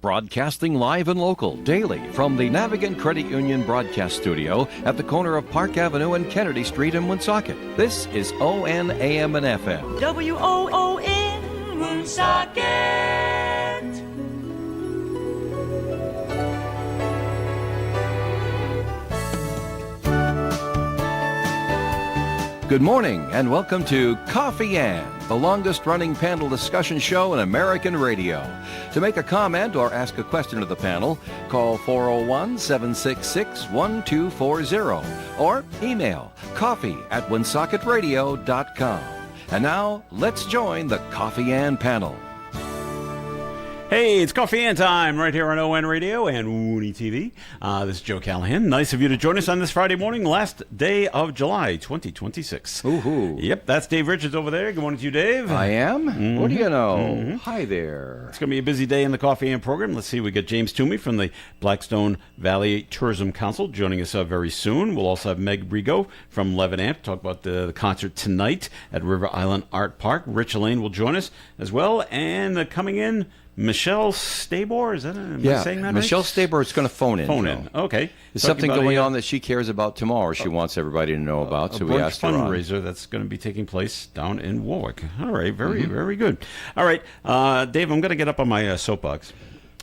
Broadcasting live and local daily from the Navigant Credit Union broadcast studio at the corner of Park Avenue and Kennedy Street in Woonsocket. This is WOON AM and FM. WOON Woonsocket. Good morning and welcome to Coffee Ann, the longest-running panel discussion show in American radio. To make a comment or ask a question of the panel, call 401-766-1240 or email coffee@woonsocketradio.com. And now, let's join the Coffee Ann panel. Hey, it's Coffee Ann time right here on ON Radio and WOON TV. This is Joe Callahan. Nice of you to join us on this Friday morning, last day of July 2026. Ooh. Yep, that's Dave Richards over there. Good morning to you, Dave. I am? What do you know? Hi there. It's going to be a busy day in the Coffee Ann program. Let's see, we got James Toomey from the Blackstone Valley Tourism Council joining us very soon. We'll also have Meg Brigo from Lebanon to talk about the concert tonight at River Island Art Park. Rich Elaine will join us as well. And coming in, Michelle Stabor, is that? Am I saying that Michelle right? Stabor is going to phone in. Okay. There's something going on that she cares about tomorrow. She wants everybody to know about, so we asked her on. A fundraiser that's going to be taking place down in Warwick. All right, very good. All right, Dave, I'm going to get up on my soapbox.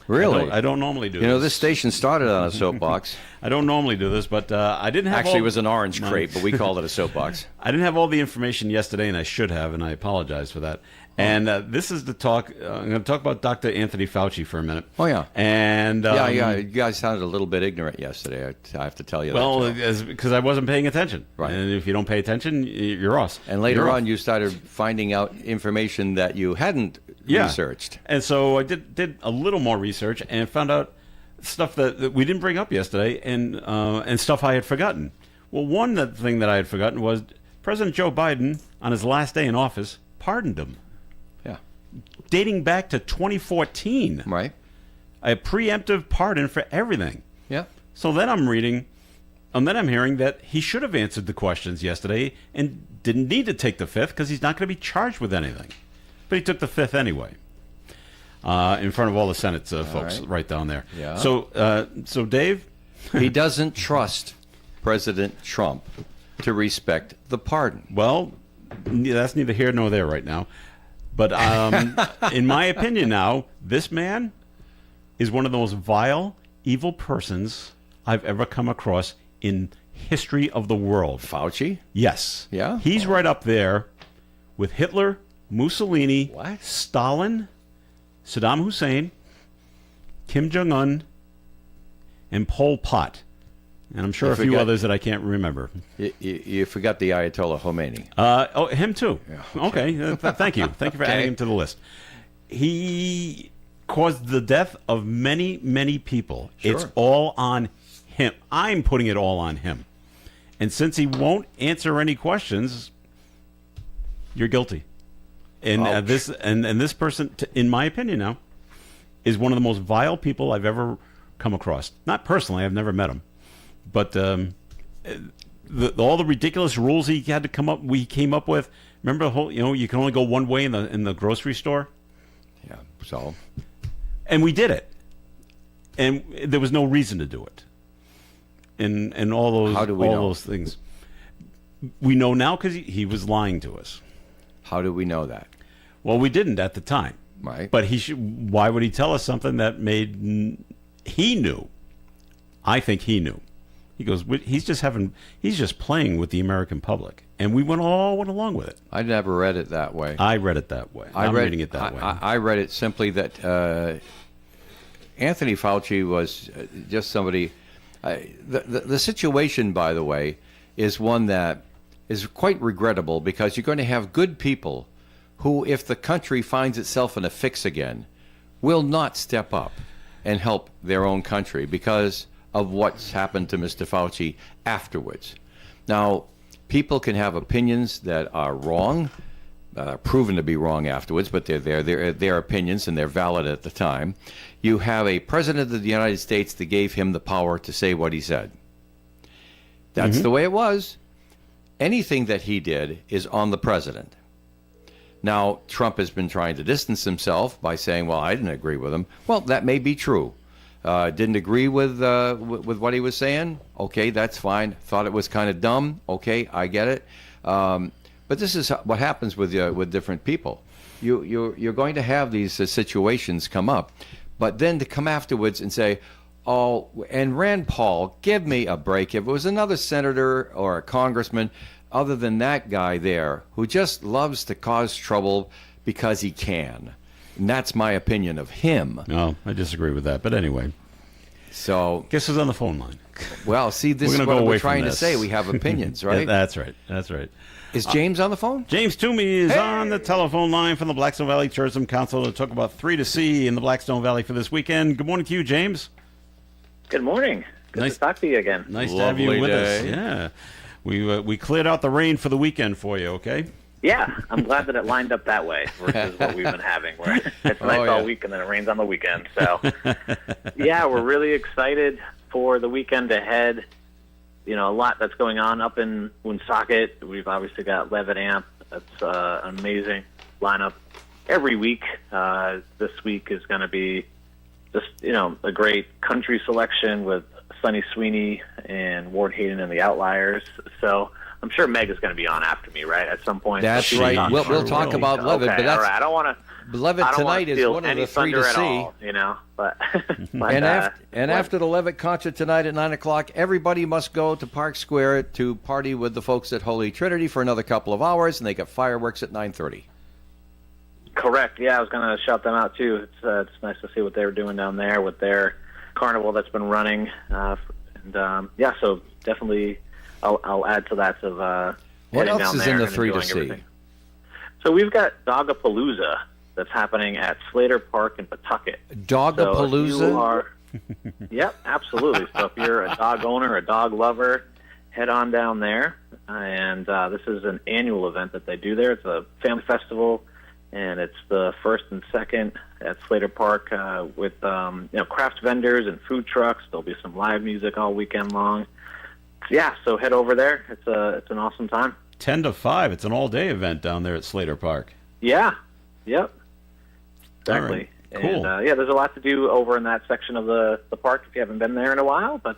Really? I don't normally do this. You know, this station started on a soapbox. I don't normally do this, but I didn't have Actually, it was an orange crate, but we called it a soapbox. I didn't have all the information yesterday, and I should have, and I apologize for that. And this is the talk. I'm going to talk about Dr. Anthony Fauci for a minute. Oh, yeah. And you guys sounded a little bit ignorant yesterday. I have to tell you that. Well, because I wasn't paying attention. Right. And if you don't pay attention, you're off. And later on, you started finding out information that you hadn't researched. And so I did a little more research and found out stuff that we didn't bring up yesterday and stuff I had forgotten. Well, one thing that I had forgotten was President Joe Biden, on his last day in office, pardoned him. Yeah. Dating back to 2014. Right. A preemptive pardon for everything. Yeah. So then I'm reading, and then I'm hearing that he should have answered the questions yesterday and didn't need to take the fifth because he's not going to be charged with anything. But he took the fifth anyway, in front of all the Senate folks right down there. Yeah. So Dave? He doesn't trust President Trump to respect the pardon. Well, that's neither here nor there right now. But in my opinion now, this man is one of the most vile, evil persons I've ever come across in history of the world. Fauci? Yes. Yeah? He's right up there with Hitler, Mussolini, What? Stalin, Saddam Hussein, Kim Jong-un, and Pol Pot. And I'm sure a few others that I can't remember. You forgot the Ayatollah Khomeini. Him too. Yeah, okay. Thank you. Thank you for adding him to the list. He caused the death of many, many people. Sure. It's all on him. I'm putting it all on him. And since he won't answer any questions, you're guilty. And this person, in my opinion now, is one of the most vile people I've ever come across. Not personally, I've never met him. But all the ridiculous rules we came up with. Remember the whole, you can only go one way in the grocery store. Yeah. So. And we did it, and there was no reason to do it. And all those, how do we know those things? We know now because he was lying to us. How do we know that? Well, we didn't at the time. Right. But why would he tell us something that he knew? I think he knew. He goes, he's just playing with the American public. And we all went along with it. I never read it that way. I read it that way. I'm reading it that way. I read it simply that Anthony Fauci was just somebody. The situation, by the way, is one that is quite regrettable because you're going to have good people who, if the country finds itself in a fix again, will not step up and help their own country because of what's happened to Mr. Fauci afterwards. Now, people can have opinions that are wrong, proven to be wrong afterwards, but they're their opinions and they're valid at the time. You have a president of the United States that gave him the power to say what he said. That's the way it was. Anything that he did is on the president. Now, Trump has been trying to distance himself by saying, well, I didn't agree with him. Well, that may be true. Didn't agree with what he was saying? Okay, that's fine. Thought it was kind of dumb? Okay, I get it. But this is what happens with different people. You're going to have these situations come up, but then to come afterwards and say, oh, and Rand Paul, give me a break. If it was another senator or a congressman, other than that guy there, who just loves to cause trouble because he can. And that's my opinion of him. No, I disagree with that. But anyway. So, guess who's on the phone line? Well, see, this is what we're trying to say. We have opinions, right? That's right. That's right. Is James on the phone? James Toomey is on the telephone line from the Blackstone Valley Tourism Council to talk about 3 to See in the Blackstone Valley for this weekend. Good morning to you, James. Good morning. Good to talk to you again. Nice to have you with us. Yeah. We cleared out the rain for the weekend for you, okay? Yeah, I'm glad that it lined up that way versus what we've been having, where it's nice all week and then it rains on the weekend. So, yeah, we're really excited for the weekend ahead. You know, a lot that's going on up in Woonsocket. We've obviously got Levitt Amp. That's an amazing lineup every week. This week is going to be just, a great country selection with Sonny Sweeney and Ward Hayden and the Outliers. So I'm sure Meg is going to be on after me, right, at some point. That's right. We'll talk about Levitt, okay, but that's all right. I don't want to. Levitt tonight is one of the 3 to see. All, but after the Levitt concert tonight at 9:00, everybody must go to Park Square to party with the folks at Holy Trinity for another couple of hours, and they got fireworks at 9:30. Correct. Yeah, I was going to shout them out too. It's nice to see what they were doing down there with their carnival that's been running, so definitely I'll add to that of what else down is there in the and 3 to enjoying see? everything. So we've got Dogapalooza that's happening at Slater Park in Pawtucket. Dogapalooza? Yep, absolutely. So if you're a dog owner, a dog lover, head on down there. And this is an annual event that they do there. It's a family festival, and it's the first and second at Slater Park with craft vendors and food trucks. There'll be some live music all weekend long. Yeah, so head over there. It's an awesome time. 10 to 5. It's an all-day event down there at Slater Park. Yeah. Yep. Exactly. Right. Cool. And, there's a lot to do over in that section of the park if you haven't been there in a while. But,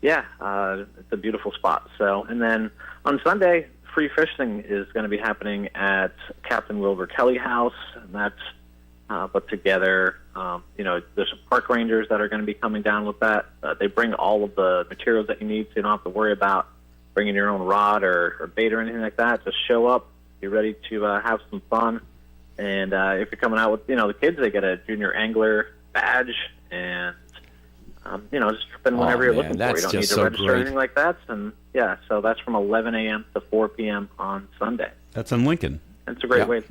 it's a beautiful spot. So, and then on Sunday, free fishing is going to be happening at Captain Wilbur Kelly House. And that's put together. There's some park rangers that are going to be coming down with that. They bring all of the materials that you need, so you don't have to worry about bringing your own rod or bait or anything like that. Just show up, be ready to have some fun. And if you're coming out with, the kids, they get a junior angler badge and, just drop in whenever you're looking for. You don't need to register or anything like that. And, so that's from 11 a.m. to 4 p.m. on Sunday. That's in Lincoln. It's a great way.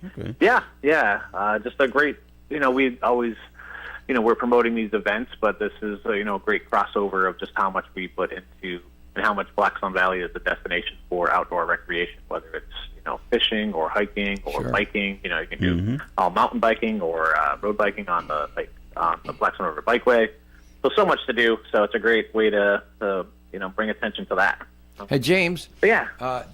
Okay. Yeah. Just a great, we always, we're promoting these events, but this is, a great crossover of just how much we put into and how much Blackstone Valley is a destination for outdoor recreation, whether it's, fishing or hiking or biking. You can do mountain biking or road biking on the Blackstone River Bikeway. So much to do. So it's a great way to bring attention to that. Hey, James. Yeah.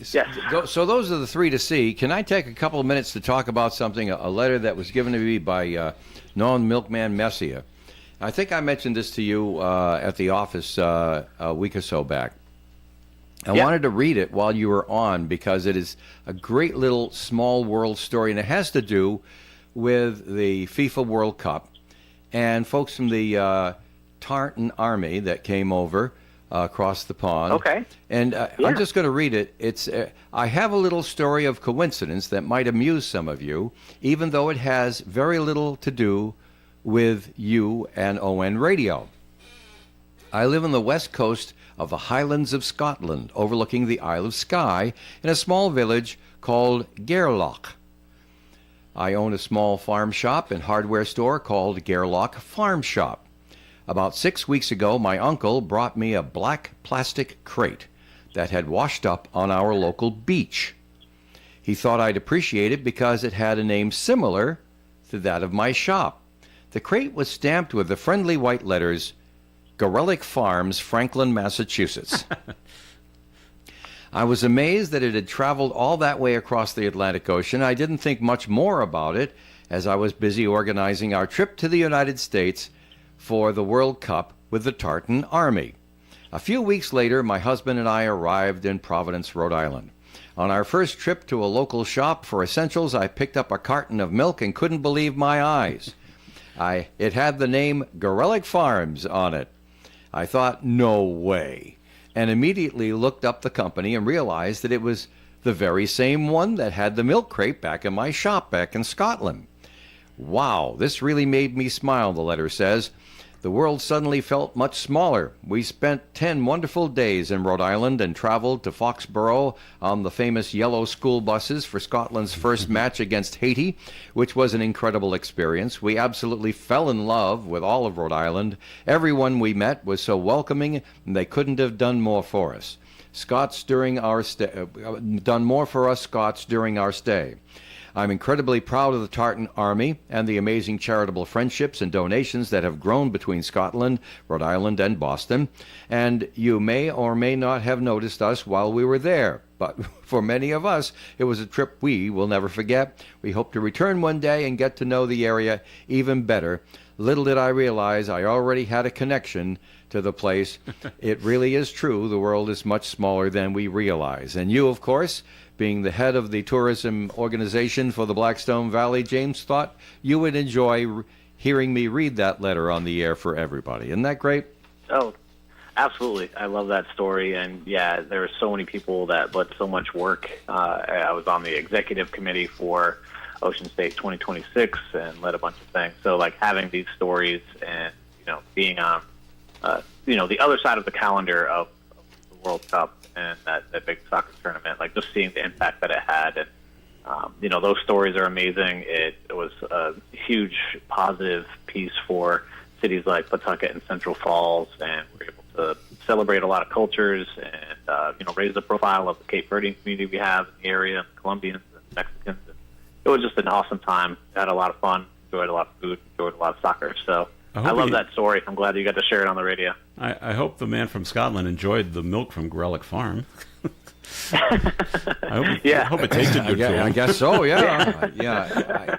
So those are the 3 to see. Can I take a couple of minutes to talk about something, a letter that was given to me by Nolan Milkman Messier? I think I mentioned this to you at the office a week or so back. I wanted to read it while you were on because it is a great little small world story, and it has to do with the FIFA World Cup and folks from the Tartan Army that came over across the pond. Okay. And I'm just going to read it. It's I have a little story of coincidence that might amuse some of you, even though it has very little to do with you and ON Radio. I live on the west coast of the Highlands of Scotland, overlooking the Isle of Skye, in a small village called Gairloch. I own a small farm shop and hardware store called Gairloch Farm Shop. About 6 weeks ago, my uncle brought me a black plastic crate that had washed up on our local beach. He thought I'd appreciate it because it had a name similar to that of my shop. The crate was stamped with the friendly white letters, Gorelick Farms, Franklin, Massachusetts. I was amazed that it had traveled all that way across the Atlantic Ocean. I didn't think much more about it as I was busy organizing our trip to the United States for the World Cup with the Tartan Army. A few weeks later, my husband and I arrived in Providence, Rhode Island. On our first trip to a local shop for essentials, I picked up a carton of milk and couldn't believe my eyes. It had the name Gorelick Farms on it. I thought, no way, and immediately looked up the company and realized that it was the very same one that had the milk crate back in my shop back in Scotland. Wow, this really made me smile, the letter says. The world suddenly felt much smaller. We spent 10 wonderful days in Rhode Island and traveled to Foxborough on the famous yellow school buses for Scotland's first match against Haiti, which was an incredible experience. We absolutely fell in love with all of Rhode Island. Everyone we met was so welcoming, and they couldn't have done more for us. Done more for us Scots during our stay. I'm incredibly proud of the Tartan Army and the amazing charitable friendships and donations that have grown between Scotland, Rhode Island, and Boston. And you may or may not have noticed us while we were there, but for many of us, it was a trip we will never forget. We hope to return one day and get to know the area even better. Little did I realize I already had a connection to the place. It really is true. The world is much smaller than we realize. And you, of course, being the head of the tourism organization for the Blackstone Valley, James, thought you would enjoy hearing me read that letter on the air for everybody. Isn't that great? Oh, absolutely. I love that story. And yeah, there are so many people that put so much work. I was on the executive committee for Ocean State 2026 and led a bunch of things. So like having these stories and, being on, the other side of the calendar of the World Cup and that big soccer tournament, like just seeing the impact that it had. And, those stories are amazing. It was a huge positive piece for cities like Pawtucket and Central Falls, and we're able to celebrate a lot of cultures and, raise the profile of the Cape Verdean community we have in the area, and Colombians and Mexicans. And it was just an awesome time. Had a lot of fun, enjoyed a lot of food, enjoyed a lot of soccer. So I love that story. I'm glad you got to share it on the radio. I hope the man from Scotland enjoyed the milk from Gorelick Farm. I hope it tasted good to him. I guess so, yeah.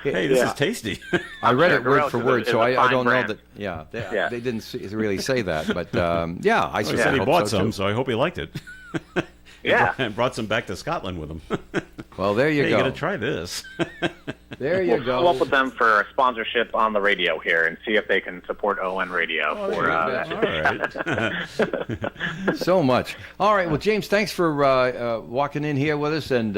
Hey, this is tasty. I read it word for word, so I don't know that. Yeah, they didn't really say that, but I said he bought some, so I hope he liked it. And brought some back to Scotland with him. Well, there you go. You got to try this. There you we'll go. Follow up with them for a sponsorship on the radio here and see if they can support ON Radio. All right. So much. All right. Well, James, thanks for walking in here with us and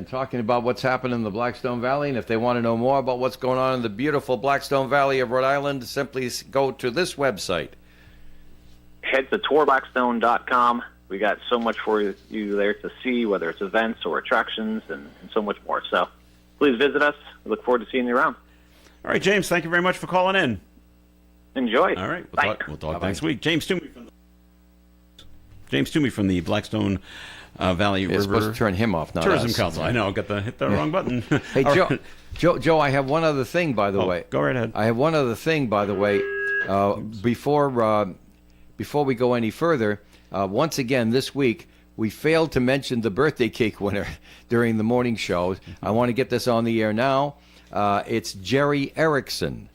talking about what's happening in the Blackstone Valley. And if they want to know more about what's going on in the beautiful Blackstone Valley of Rhode Island, simply go to this website. Head to tourblackstone.com. We got so much for you there to see, whether it's events or attractions and so much more. So please visit us. We look forward to seeing you around. All right, James, thank you very much for calling in. Enjoy. All right, we'll talk Bye-bye. next week. James Toomey from the Blackstone Valley You're River supposed to turn him off, not Tourism us. Council. I know, hit the wrong button. Hey, All Joe, I have one other thing, by the way. Go right ahead. I have one other thing, by the way. Before we go any further, once again this week, we failed to mention the birthday cake winner during the morning show. I want to get this on the air now. It's Jerry Erickson.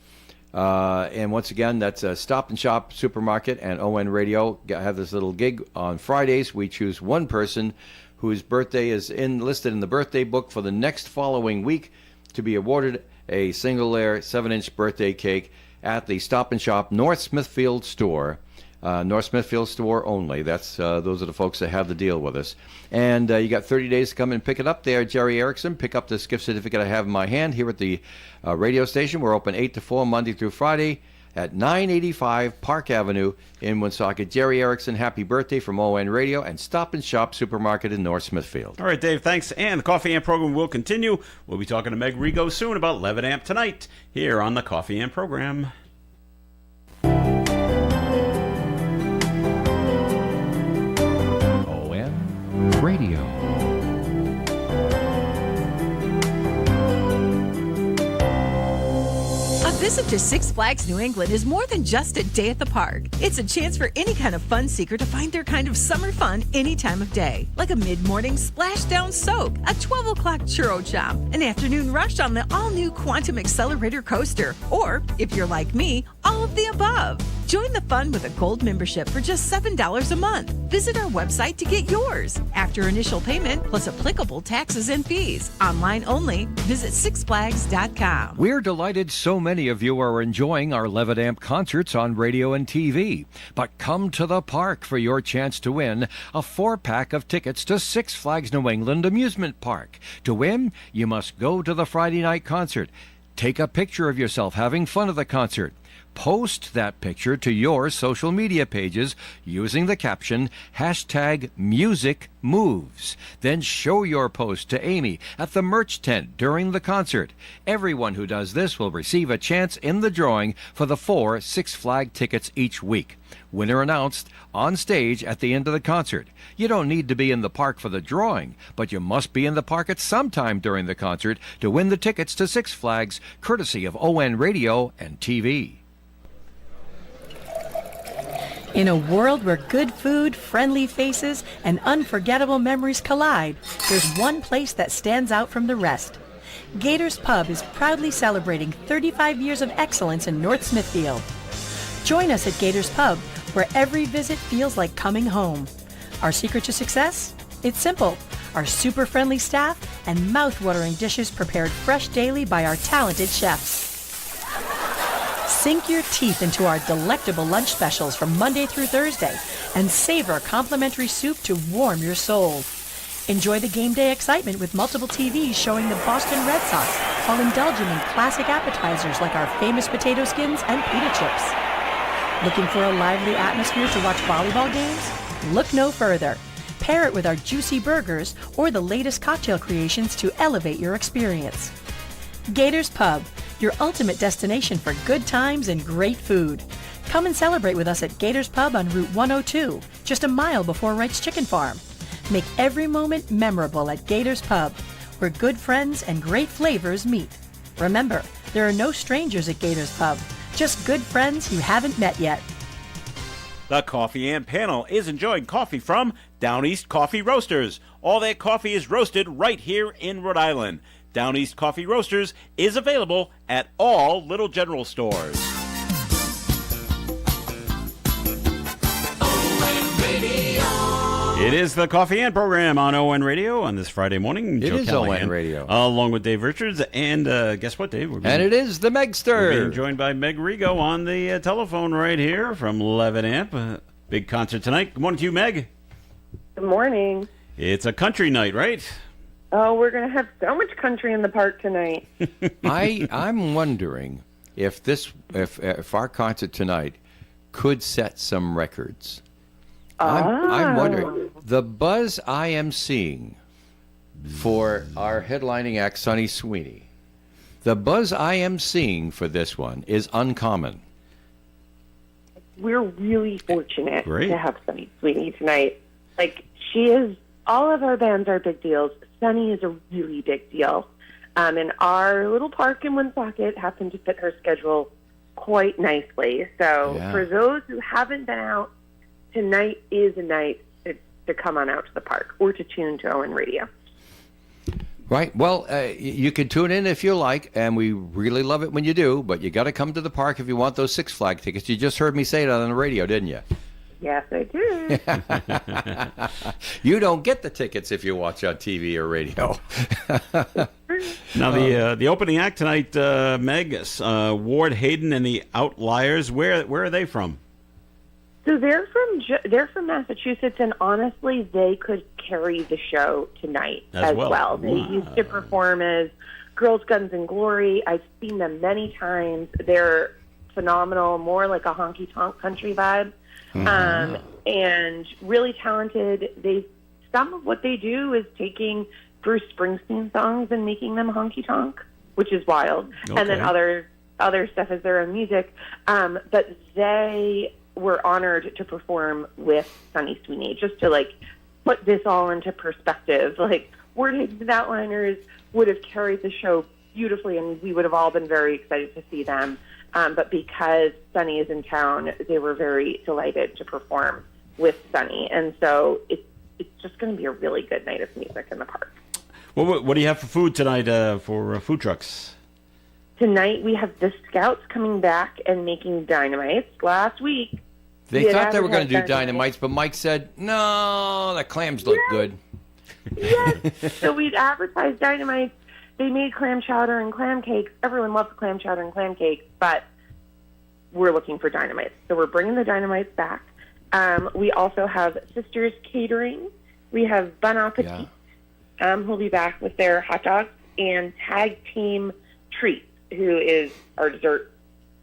And once again, that's a Stop and Shop Supermarket and ON Radio have this little gig on Fridays. We choose one person whose birthday is listed in the birthday book for the next following week to be awarded a single-layer 7-inch birthday cake at the Stop and Shop North Smithfield store. North Smithfield store only. Those are the folks that have the deal with us. And you got 30 days to come and pick it up there, Jerry Erickson. Pick up this gift certificate I have in my hand here at the radio station. We're open 8 to 4 Monday through Friday at 985 Park Avenue in Woonsocket. Jerry Erickson, happy birthday from ON Radio and Stop and Shop Supermarket in North Smithfield. All right, Dave, thanks. And the Coffee Amp program will continue. We'll be talking to Meg Rigo soon about 11 Amp tonight here on the Coffee Amp program. Radio. A visit to Six Flags New England is more than just a day at the park. It's a chance for any kind of fun seeker to find their kind of summer fun any time of day. Like a mid-morning splashdown soak, a 12 o'clock churro chomp, an afternoon rush on the all-new Quantum Accelerator coaster, or, if you're like me, all of the above. Join the fun with a gold membership for just $7 a month. Visit our website to get yours. After initial payment, plus applicable taxes and fees. Online only. Visit sixflags.com. We're delighted so many of you are enjoying our Levitt Amp concerts on radio and TV. But come to the park for your chance to win a 4-pack of tickets to Six Flags New England Amusement Park. To win, you must go to the Friday night concert. Take a picture of yourself having fun at the concert. Post that picture to your social media pages using the caption #MusicMoves. Then show your post to Amy at the merch tent during the concert. Everyone who does this will receive a chance in the drawing for the 4 Six Flag tickets each week. Winner announced on stage at the end of the concert. You don't need to be in the park for the drawing, but you must be in the park at some time during the concert to win the tickets to Six Flags, courtesy of ON Radio and TV. In a world where good food, friendly faces, and unforgettable memories collide, there's one place that stands out from the rest. Gators Pub is proudly celebrating 35 years of excellence in North Smithfield. Join us at Gators Pub, where every visit feels like coming home. Our secret to success? It's simple. Our super friendly staff and mouth-watering dishes prepared fresh daily by our talented chefs. Sink your teeth into our delectable lunch specials from Monday through Thursday and savor complimentary soup to warm your soul. Enjoy the game day excitement with multiple TVs showing the Boston Red Sox while indulging in classic appetizers like our famous potato skins and pita chips. Looking for a lively atmosphere to watch volleyball games? Look no further. Pair it with our juicy burgers or the latest cocktail creations to elevate your experience. Gators Pub, your ultimate destination for good times and great food. Come and celebrate with us at Gators Pub on Route 102, just a mile before Wright's Chicken Farm. Make every moment memorable at Gators Pub, where good friends and great flavors meet. Remember, there are no strangers at Gators Pub, just good friends you haven't met yet. The Coffee and Panel is enjoying coffee from Down East Coffee Roasters. All their coffee is roasted right here in Rhode Island. Down East Coffee Roasters is available at all Little General stores. It is the Coffee and program on ON Radio on this Friday morning. It Joe is Callahan, ON Radio. along with Dave Richards. And guess what, Dave? And it is the Megster. We're being joined by Meg Rigo on the telephone right here from Levitt Amp. Big concert tonight. Good morning to you, Meg. Good morning. It's a country night, right? Oh, we're going to have so much country in the park tonight. I'm wondering if our concert tonight could set some records. I'm wondering. The buzz I am seeing for our headlining act, Sonny Sweeney, the buzz I am seeing for this one is uncommon. We're really fortunate Great. to have Sunny Sweeney tonight. Like, she is, all of our bands are big deals. Sunny is a really big deal. And our little park in Woonsocket happened to fit her schedule quite nicely. So Yeah. for those who haven't been out, tonight is a night to come on out to the park or to tune to ON Radio. Right. Well, you can tune in if you like, and we really love it when you do, but you got to come to the park if you want those Six Flag tickets. You just heard me say that on the radio, didn't you? Yes, I do. You don't get the tickets if you watch on TV or radio. Now, the opening act tonight, Meg, Ward Hayden and the Outliers, where are they from? So they're from Massachusetts, and honestly, they could carry the show tonight as well. They used to perform as Girls, Guns, and Glory. I've seen them many times. They're phenomenal, more like a honky-tonk country vibe, and really talented. Some of what they do is taking Bruce Springsteen songs and making them honky-tonk, which is wild. Okay. And then other stuff is their own music. But they were honored to perform with Sunny Sweeney, just to like put this all into perspective. Like, Ward Hayden's Outliners would have carried the show beautifully, and we would have all been very excited to see them. But because Sunny is in town, they were very delighted to perform with Sunny. And so it's just going to be a really good night of music in the park. Well, what do you have for food tonight for food trucks? Tonight we have the Scouts coming back and making dynamites. Last week, They thought they were going to do dynamites, but Mike said, no, the clams look good. Yes. So we'd advertised dynamites. They made clam chowder and clam cakes. Everyone loves clam chowder and clam cakes, but we're looking for dynamites. So we're bringing the dynamites back. We also have Sisters Catering. We have Bon Appetit, who'll be back with their hot dogs, and Tag Team Treats, who is our dessert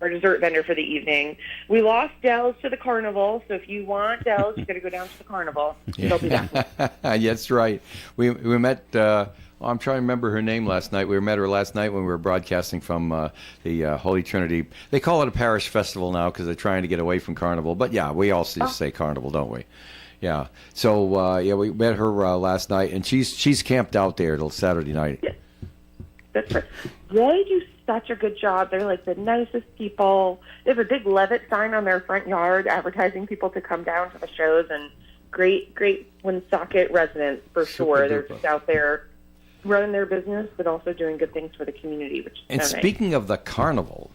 vendor for the evening. We lost Dells to the carnival, so if you want Dells, you got to go down to the carnival. They'll be back. That's right. We met. I'm trying to remember her name last night. We met her last night when we were broadcasting from the Holy Trinity. They call it a parish festival now because they're trying to get away from carnival. But yeah, we all just say carnival, don't we? Yeah. So we met her last night, and she's camped out there till Saturday night. Yes. That's right. They do such a good job. They're like the nicest people. They have a big Levitt sign on their front yard advertising people to come down to the shows, and great Woonsocket residents for sure. They're just out there running their business, but also doing good things for the community, which is and so speaking nice. of the carnival,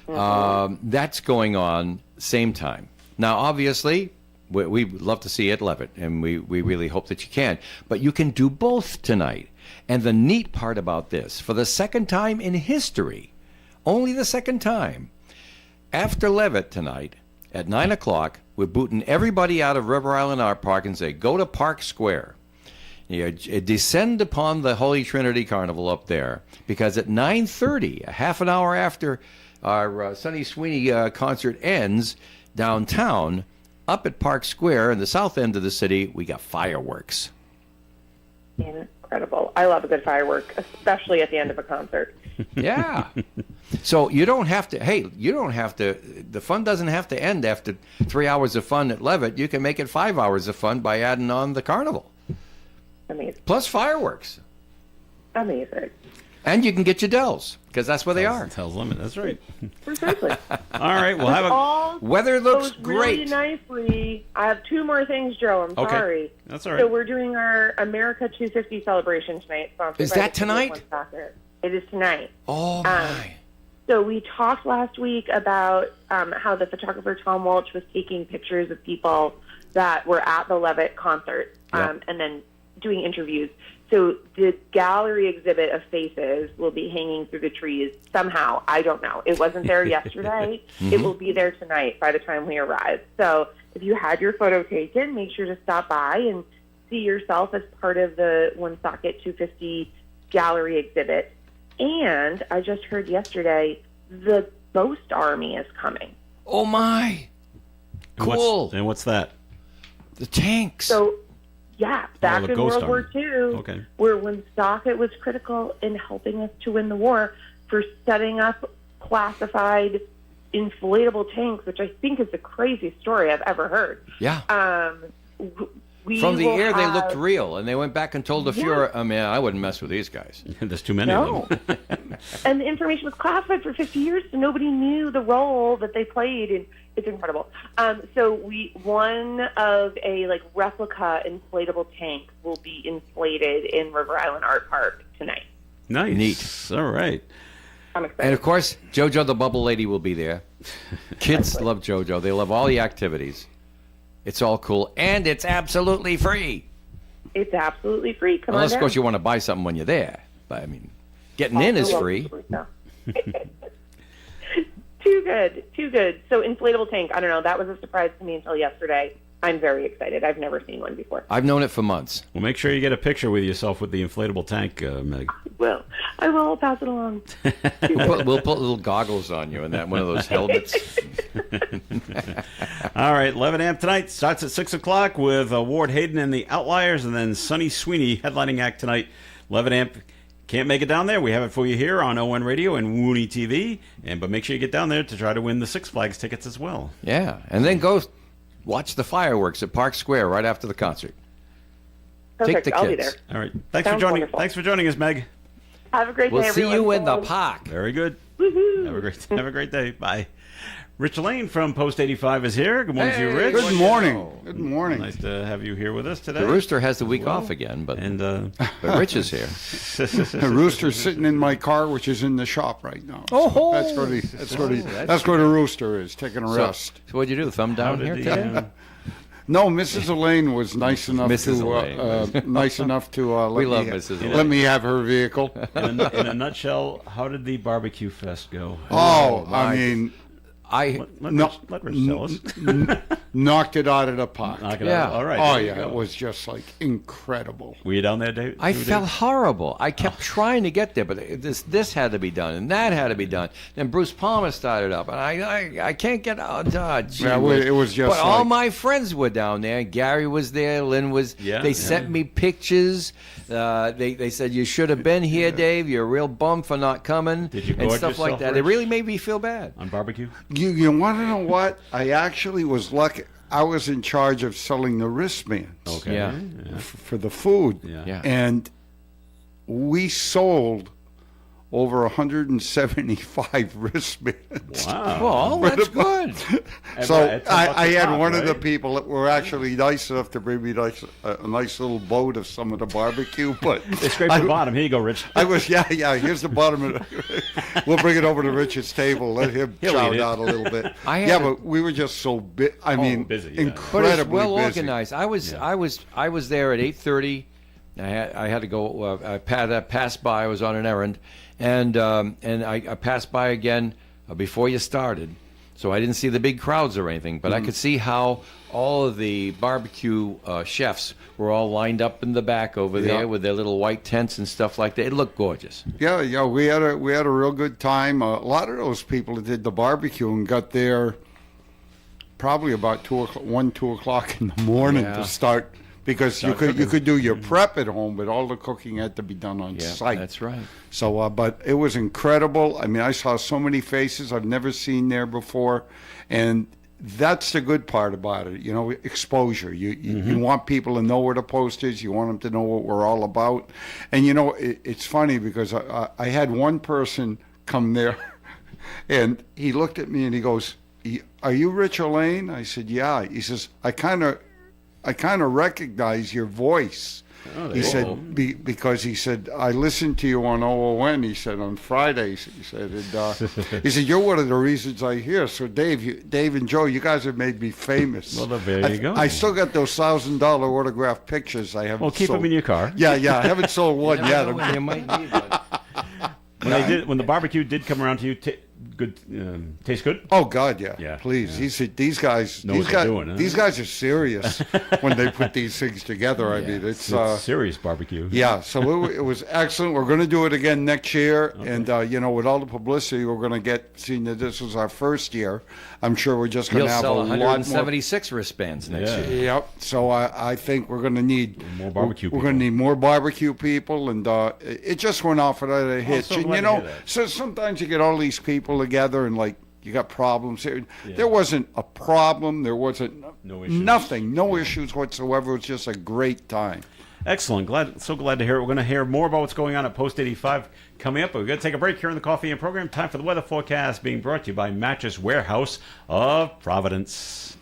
that's going on same time. Now, obviously, we'd love to see it, Levitt, and we really hope that you can. But you can do both tonight. And the neat part about this, for the second time in history, only the second time, after Levitt tonight, at 9 o'clock, we're booting everybody out of River Island Art Park and say, go to Park Square. You descend upon the Holy Trinity Carnival up there, because at 9:30, a half an hour after our Sunny Sweeney concert ends downtown, up at Park Square in the south end of the city, we got fireworks. Incredible. I love a good firework, especially at the end of a concert. Yeah. So you don't have to, the fun doesn't have to end after 3 hours of fun at Levitt. You can make it 5 hours of fun by adding on the carnival. Amazing. Plus fireworks. Amazing. And you can get your Dells, because that's where they are. Hell's Limit, that's right. Precisely. All right, we'll have a... Weather looks really great. nicely. I have two more things, Joe. I'm sorry. That's all right. So we're doing our America 250 celebration tonight. Is that tonight? It is tonight. Oh, my. So we talked last week about how the photographer Tom Walsh was taking pictures of people that were at the Levitt concert and then doing interviews. So the gallery exhibit of faces will be hanging through the trees somehow. I don't know. It wasn't there yesterday. It will be there tonight by the time we arrive. So if you had your photo taken, make sure to stop by and see yourself as part of the Woonsocket 250 gallery exhibit. And I just heard yesterday the Ghost Army is coming. Oh, my. Cool. And what's that? The tanks. So, yeah, back the in Ghost World War Army. II, where Woonsocket was critical in helping us to win the war for setting up classified inflatable tanks, which I think is the craziest story I've ever heard. Yeah. From the air, they looked real, and they went back and told the Fuhrer, oh, man, I wouldn't mess with these guys. There's too many of them. And the information was classified for 50 years, so nobody knew the role that they played, and it's incredible. So one of a replica inflatable tank will be inflated in River Island Art Park tonight. Nice. Neat. All right. I'm excited. And, of course, JoJo the Bubble Lady will be there. Kids love JoJo. They love all the activities. It's all cool, and it's absolutely free. It's absolutely free. Come on Unless, down. of course, you want to buy something when you're there. But, I mean, getting in is free. Too good. So inflatable tank, I don't know. That was a surprise to me until yesterday. I'm very excited. I've never seen one before. I've known it for months. Well, make sure you get a picture with yourself with the inflatable tank, Meg. I will. I'll pass it along. We'll put little goggles on you and that one of those helmets. All right, 11 a.m. tonight starts at 6 o'clock with Ward Hayden and the Outliers, and then Sunny Sweeney headlining act tonight. 11 a.m. Can't make it down there. We have it for you here on ON Radio and Woonie TV. But make sure you get down there to try to win the Six Flags tickets as well. Yeah, and then go watch the fireworks at Park Square right after the concert. Perfect. Take the I'll kids. be there. All right. Sounds wonderful. Thanks for joining us, Meg. Have a great We'll day, see everyone. you in the park. Very good. Woohoo. Have a great day. Bye. Rich Lane from Post 85 is here. Good morning to you, Rich. Good morning. Good morning. Nice to have you here with us today. The Rooster has the week off again, but Rich is here. The Rooster's sitting in my car, which is in the shop right now. Oh, that's where the Rooster is, taking a rest. So what'd you do? Thumb down here today? No, Mrs. Elaine was nice enough to let me have her vehicle. In a nutshell, how did the barbecue fest go? I mean, Let Rich tell us. Knocked it out of the park. Knock it out. All right. Oh, yeah. It was just like incredible. Were you down there, Dave? I felt horrible. I kept trying to get there, but this had to be done, and that had to be done. Then Bruce Palmer started up, and I can't get out. It was just But all my friends were down there. Gary was there. Lynn was. They sent me pictures. They said, you should have been here, Dave. You're a real bum for not coming. Did you and gorge stuff like yourself, that. Rich? It really made me feel bad. On barbecue? You want to know what? I actually was lucky. I was in charge of selling the wristbands for the food. Yeah. And we sold over 175 wristbands. Wow. Well, that's good. So I had one of the people that were actually nice enough to bring me a nice little boat of some of the barbecue. But they scraped the bottom. Here you go, Rich. I was, here's the bottom. We'll bring it over to Richard's table. Let him chow down a little bit. But we were just so busy. I mean, busy, incredibly but it's well busy. organized. I was there at 8:30. I had to go. I passed by. I was on an errand, and I passed by again before you started. So I didn't see the big crowds or anything, but I could see how all of the barbecue chefs were all lined up in the back over there with their little white tents and stuff like that. It looked gorgeous. Yeah, we had a real good time. A lot of those people that did the barbecue and got there probably about 2 o'clock in the morning to start. Because you could do your prep at home, but all the cooking had to be done on site. That's right. So, but it was incredible. I mean, I saw so many faces I've never seen there before, and that's the good part about it. You know, exposure. You want people to know where the post is. You want them to know what we're all about. And you know, it's funny because I had one person come there, and he looked at me and he goes, "Are you Rich Elaine?" I said, "Yeah." He says, I kind of recognize your voice. He said, because he said, I listened to you on OON, he said, on Fridays. He said, he said, you're one of the reasons I hear. So Dave and Joe, you guys have made me famous. Well, there you go. I still got those $1,000 autographed pictures. I haven't. Well, keep them in your car. Yeah, I haven't sold one yet. You might need one. When the barbecue did come around to you, taste good? Oh God, yeah. Yeah. Please, yeah. He said these guys doing, huh? These guys are serious when they put these things together. I mean, it's serious barbecue. Yeah, so it was excellent. We're going to do it again next year, and you know, with all the publicity we're going to get, seeing that this was our first year, I'm sure we're just going to have sell a lot 176 wristbands next year. Yep. So I think we're going to need more barbecue. We're going to need more barbecue people, and it just went off without a hitch. So and you know, so sometimes you get all these people together, and like you got problems. There wasn't a problem. There wasn't nothing, no issues whatsoever. It was just a great time. Excellent. So glad to hear it. We're going to hear more about what's going on at Post 85 coming up. But we're going to take a break here in the Coffee and Program. Time for the weather forecast being brought to you by Mattress Warehouse of Providence.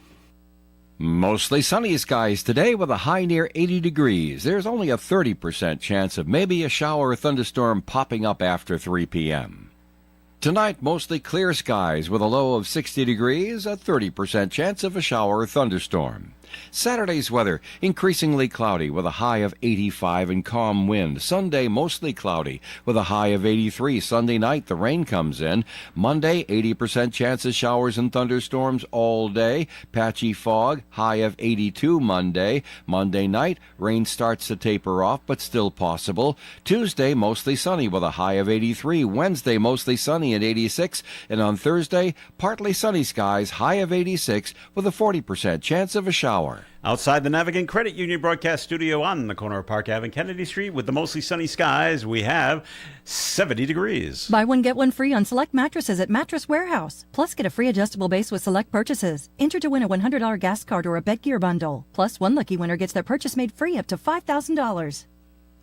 Mostly sunny skies today with a high near 80 degrees. There's only a 30% chance of maybe a shower or thunderstorm popping up after 3 p.m. Tonight, mostly clear skies with a low of 60 degrees, a 30% chance of a shower or thunderstorm. Saturday's weather, increasingly cloudy with a high of 85 and calm wind. Sunday, mostly cloudy with a high of 83. Sunday night, the rain comes in. Monday, 80% chance of showers and thunderstorms all day. Patchy fog, high of 82 Monday. Monday night, rain starts to taper off, but still possible. Tuesday, mostly sunny with a high of 83. Wednesday, mostly sunny at 86. And on Thursday, partly sunny skies, high of 86 with a 40% chance of a shower. Outside the Navigant Credit Union broadcast studio on the corner of Park Ave and Kennedy Street with the mostly sunny skies, we have 70 degrees. Buy one, get one free on select mattresses at Mattress Warehouse. Plus, get a free adjustable base with select purchases. Enter to win a $100 gas card or a bed gear bundle. Plus, one lucky winner gets their purchase made free up to $5,000.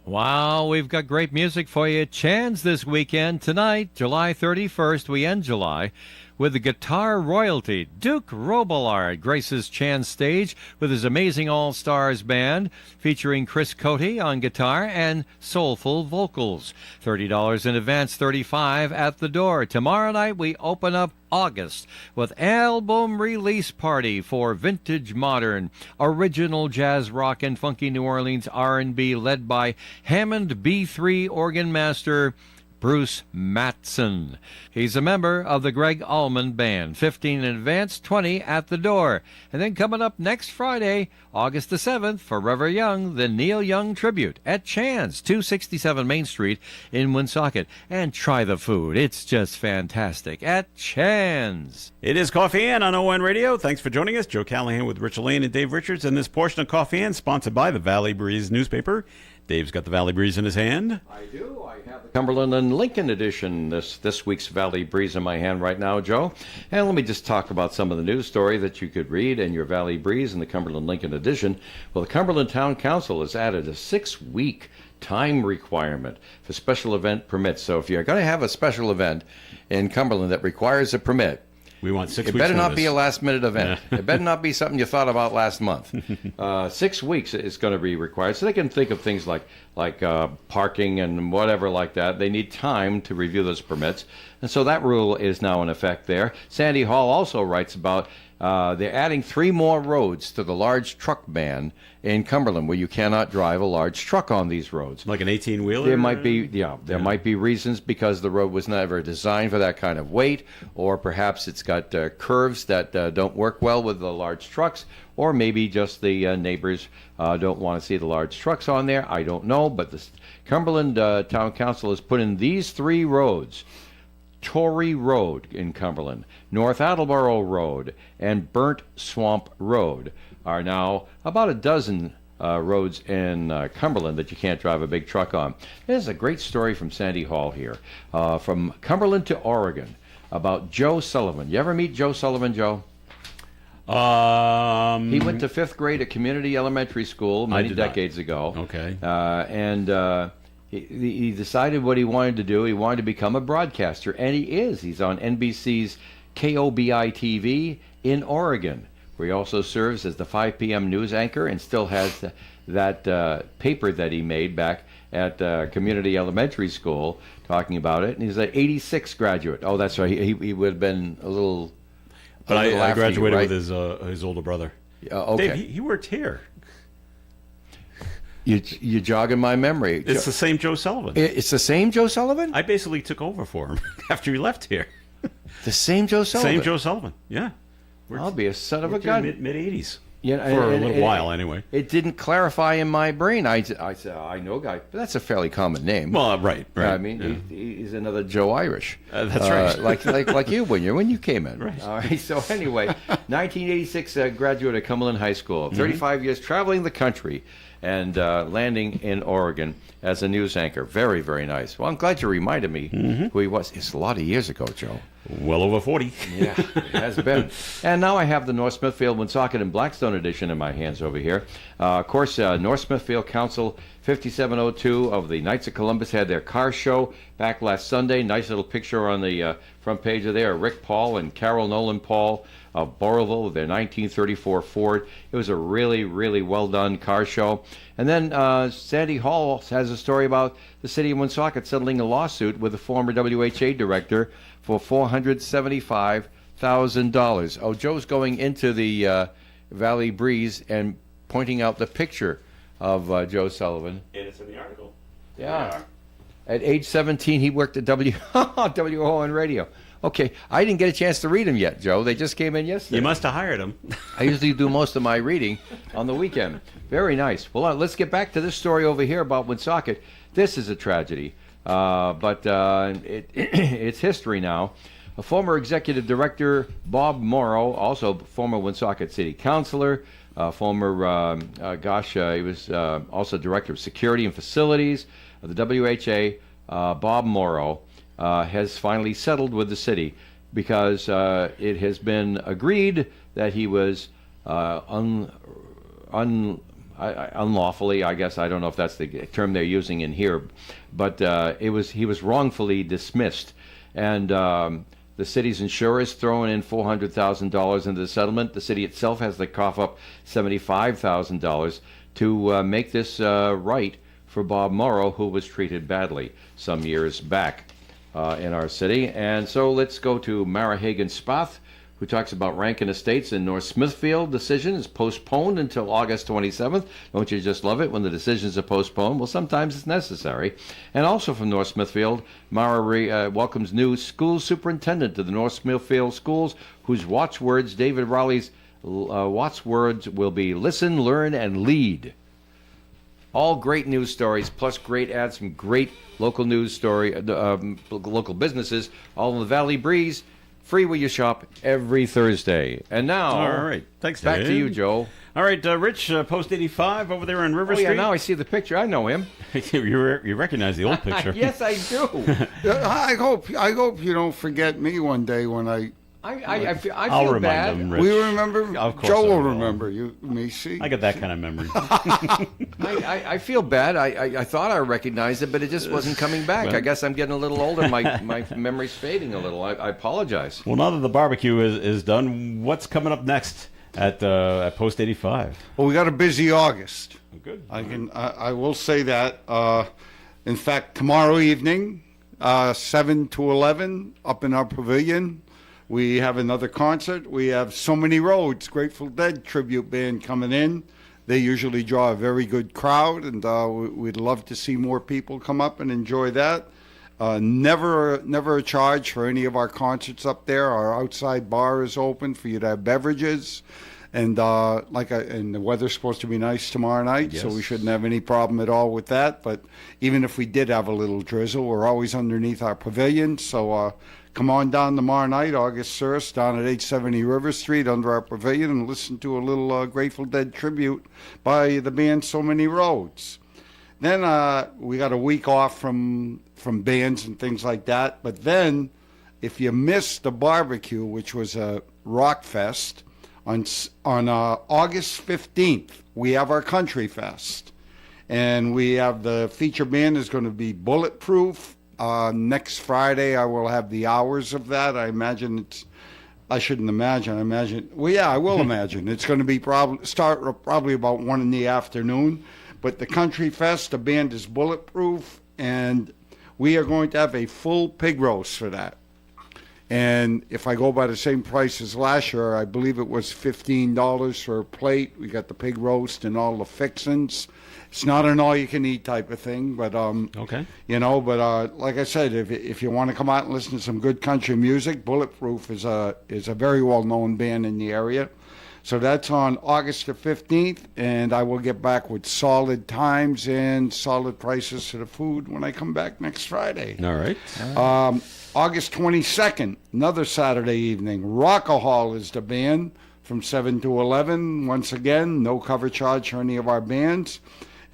Wow, we've got great music for you. Chan's this weekend. Tonight, July 31st, we end July with the guitar royalty. Duke Robillard graces Chan's stage with his amazing all-stars band featuring Chris Cote on guitar and soulful vocals. $30 in advance, $35 at the door. Tomorrow night, we open up August with album release party for vintage modern, original jazz rock and funky New Orleans R&B led by Hammond B3 organ master Bruce Matson. He's a member of the Greg Allman Band. 15 in advance, 20 at the door. And then coming up next Friday, August the 7th, Forever Young, the Neil Young Tribute at Chan's, 267 Main Street in Woonsocket. And try the food. It's just fantastic at Chan's. It is Coffee Ann on ON Radio. Thanks for joining us. Joe Callahan with Rich Lane and Dave Richards. And this portion of Coffee Ann sponsored by the Valley Breeze newspaper. Dave's got the Valley Breeze in his hand. I do. I have the Cumberland and Lincoln edition, this week's Valley Breeze in my hand right now, Joe. And let me just talk about some of the news story that you could read in your Valley Breeze in the Cumberland Lincoln edition. Well, the Cumberland Town Council has added a 6-week time requirement for special event permits. So if you're going to have a special event in Cumberland that requires a permit, we want 6 weeks. It better not notice. be a last-minute event. Yeah. It better not be something you thought about last month. 6 weeks is going to be required, so they can think of things like parking and whatever like that. They need time to review those permits, and so that rule is now in effect there. Sandy Hall also writes about they're adding 3 more roads to the large truck ban in Cumberland, where you cannot drive a large truck on these roads. Like an 18-wheeler? There might be, might be reasons because the road was never designed for that kind of weight, or perhaps it's got curves that don't work well with the large trucks, or maybe just the neighbors don't want to see the large trucks on there. I don't know, but the Cumberland Town Council has put in these 3 roads. Torrey Road in Cumberland, North Attleboro Road, and Burnt Swamp Road are now about a dozen roads in Cumberland that you can't drive a big truck on. There's a great story from Sandy Hall here, from Cumberland to Oregon, about Joe Sullivan. You ever meet Joe Sullivan, Joe? He went to 5th grade at Community Elementary School many decades ago. Okay. He decided what he wanted to do. He wanted to become a broadcaster, and he is. He's on NBC's KOBI-TV in Oregon, where he also serves as the 5 p.m. news anchor and still has that paper that he made back at Community Elementary School talking about it. And he's an 86 graduate. Oh, that's right. He would have been a little... But I graduated with his older brother. Okay. Dave, he worked here. You're jogging my memory. It's the same Joe Sullivan. It's the same Joe Sullivan? I basically took over for him after he left here. The same Joe Sullivan? Same Joe Sullivan, yeah. I'll be a son of a gun. Mid-'80s. Yeah, for a little while, anyway. It didn't clarify in my brain. I said, I know a guy, but that's a fairly common name. Well, right. I mean, he's another Joe Irish. That's right. like you when you came in. Right. All right. So anyway, 1986 graduate of Cumberland High School. 35 years traveling the country and landing in Oregon as a news anchor. Very, very nice. Well, I'm glad you reminded me who he was. It's a lot of years ago, Joe. Well over 40. Yeah, it has been. And now I have the North Smithfield, Woonsocket, and Blackstone edition in my hands over here. Of course, North Smithfield Council 5702 of the Knights of Columbus had their car show back last Sunday. Nice little picture on the front page of there. Rick Paul and Carol Nolan Paul of Boroville with their 1934 Ford. It was a really, really well-done car show. And then Sandy Hall has a story about the city of Woonsocket settling a lawsuit with the former WHA director for $475,000. Oh, Joe's going into the Valley Breeze and pointing out the picture of Joe Sullivan. And it's in the article. Yeah. At age 17, he worked at WON Radio. Okay, I didn't get a chance to read them yet, Joe. They just came in yesterday. You must have hired them. I usually do most of my reading on the weekend. Very nice. Well, let's get back to this story over here about Woonsocket. This is a tragedy, but it's history now. A former executive director, Bob Morrow, also former Woonsocket City Councilor, he was also director of security and facilities of the WHA. Bob Morrow has finally settled with the city because it has been agreed that he was unlawfully, I guess. I don't know if that's the term they're using in here, but he was wrongfully dismissed, and the city's insurers throwing in $400,000 into the settlement. The city itself has to cough up $75,000 to make this right for Bob Morrow, who was treated badly some years back in our city. And so let's go to Mara Hagen-Spath, who talks about Rankin Estates in North Smithfield. Decision is postponed until August 27th. Don't you just love it when the decisions are postponed? Well, sometimes it's necessary. And also from North Smithfield, Mara welcomes new school superintendent to the North Smithfield schools, whose watchwords, David Rowley's watchwords, will be listen, learn, and lead. All great news stories, plus great ads from great local news story, local businesses, all in the Valley Breeze. Free where you shop every Thursday. And now, all right, thanks. Back Dave. to you, Joe. All right, Rich, Post 85 over there on River Street. Yeah, now I see the picture. I know him. You recognize the old picture? Yes, I do. I hope you don't forget me one day when I feel I'll remind bad. Him, Rich. We remember. Of course Joe I will will. remember you. Me, see. I got that kind of memory. I feel bad. I thought I recognized it, but it just wasn't coming back. Well, I guess I'm getting a little older. My memory's fading a little. I apologize. Well, now that the barbecue is done, what's coming up next at Post 85? Well, we got a busy August. Good. I will say that. In fact, tomorrow evening, 7 to 11, up in our pavilion, we have another concert. We have So Many Roads, Grateful Dead tribute band coming in. They usually draw a very good crowd, and we'd love to see more people come up and enjoy that. Never a charge for any of our concerts up there. Our outside bar is open for you to have beverages, and and the weather's supposed to be nice tomorrow night, so we shouldn't have any problem at all with that. But even if we did have a little drizzle, we're always underneath our pavilion, so. Come on down tomorrow night, August 1st, down at 870 River Street under our pavilion and listen to a little Grateful Dead tribute by the band So Many Roads. Then we got a week off from bands and things like that. But then, if you missed the barbecue, which was a rock fest, on August 15th, we have our Country Fest. And we have the feature band is going to be Bulletproof. Next Friday, I will have the hours of that. I imagine I shouldn't imagine. I will imagine. It's going to be probably about 1 in the afternoon. But the Country Fest, the band is Bulletproof, and we are going to have a full pig roast for that. And if I go by the same price as last year, I believe it was $15 for a plate. We got the pig roast and all the fixings. It's not an all-you-can-eat type of thing, but okay. Like I said, if you want to come out and listen to some good country music, Bulletproof is a very well-known band in the area. So that's on August the 15th, and I will get back with solid times and solid prices to the food when I come back next Friday. All right. August 22nd, another Saturday evening, Rockahol is the band from 7 to 11. Once again, no cover charge for any of our bands.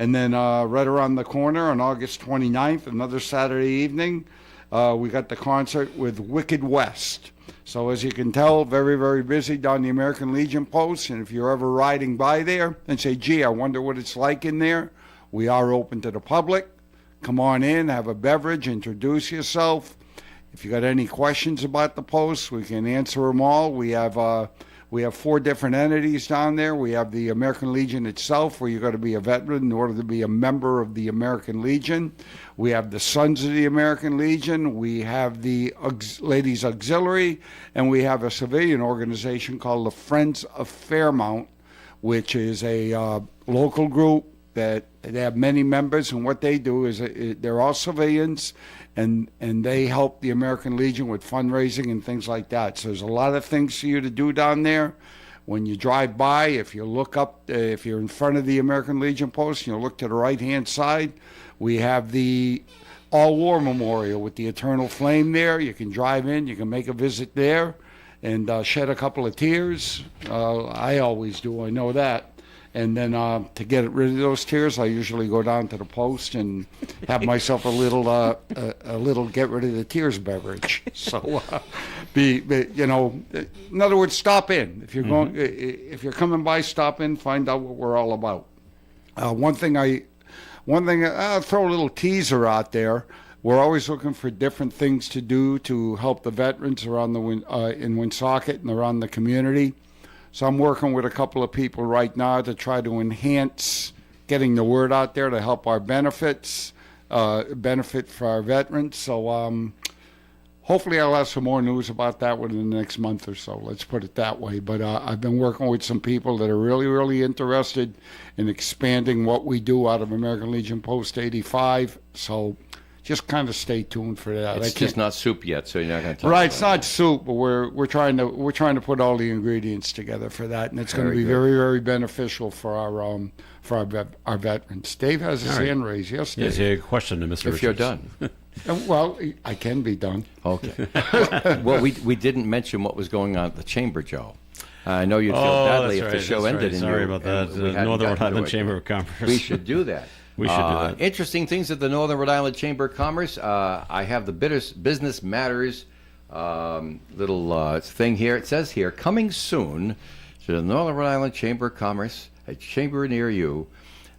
And then right around the corner on August 29th, another Saturday evening, we got the concert with Wicked West. So as you can tell, very, very busy down the American Legion Post. And if you're ever riding by there and say, gee, I wonder what it's like in there, we are open to the public. Come on in, have a beverage, introduce yourself. If you got any questions about the post, we can answer them all. We have 4 different entities down there. We have the American Legion itself, where you got to be a veteran in order to be a member of the American Legion. We have the Sons of the American Legion. We have the Ladies Auxiliary, and we have a civilian organization called the Friends of Fairmount, which is a local group that they have many members, and what they do is they're all civilians, and they help the American Legion with fundraising and things like that. So there's a lot of things for you to do down there. When you drive by, if you look up, if you're in front of the American Legion post, you look to the right-hand side, we have the All-War Memorial with the Eternal Flame there. You can drive in, you can make a visit there, and shed a couple of tears. I always do, I know that. And then to get rid of those tears, I usually go down to the post and have myself a little get rid of the tears beverage. So, in other words, stop in. If you're going, if you're coming by, stop in, find out what we're all about. One thing I'll throw a little teaser out there. We're always looking for different things to do to help the veterans around in Woonsocket and around the community. So I'm working with a couple of people right now to try to enhance getting the word out there to help our benefit for our veterans. So hopefully I'll have some more news about that within the next month or so. Let's put it that way. But I've been working with some people that are really, really interested in expanding what we do out of American Legion Post 85. So just kind of stay tuned for that. It's just not soup yet, so you're not going to talk Right, about it's not soup, but we're trying to put all the ingredients together for that, and it's going to be very, very beneficial for our veterans. Dave has his hand raised. Yes, Dave. Yes, a question to Mr. If you're Richards. done. Well, I can be done. Okay. Well, we didn't mention what was going on at the chamber, Joe. I know you'd feel badly if the show ended. Right. Sorry about that. Northern Rhode Island Chamber of Commerce. We should do that. We should do that. Interesting things at the Northern Rhode Island Chamber of Commerce. I have the Business Matters little thing here. It says here, coming soon to the Northern Rhode Island Chamber of Commerce, a chamber near you.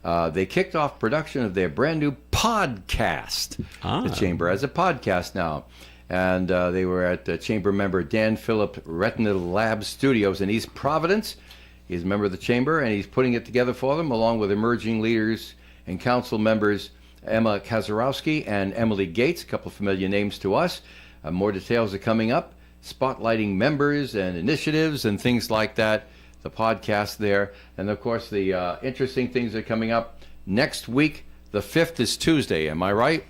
They kicked off production of their brand new podcast. The chamber has a podcast now. And they were at chamber member Dan Phillip Retina Lab Studios in East Providence. He's a member of the chamber, and he's putting it together for them, along with emerging leaders and council members Emma Kazarowski and Emily Gates, a couple of familiar names to us. More details are coming up, spotlighting members and initiatives and things like that. The podcast there. And, of course, the interesting things are coming up next week. The 5th is Tuesday, am I right?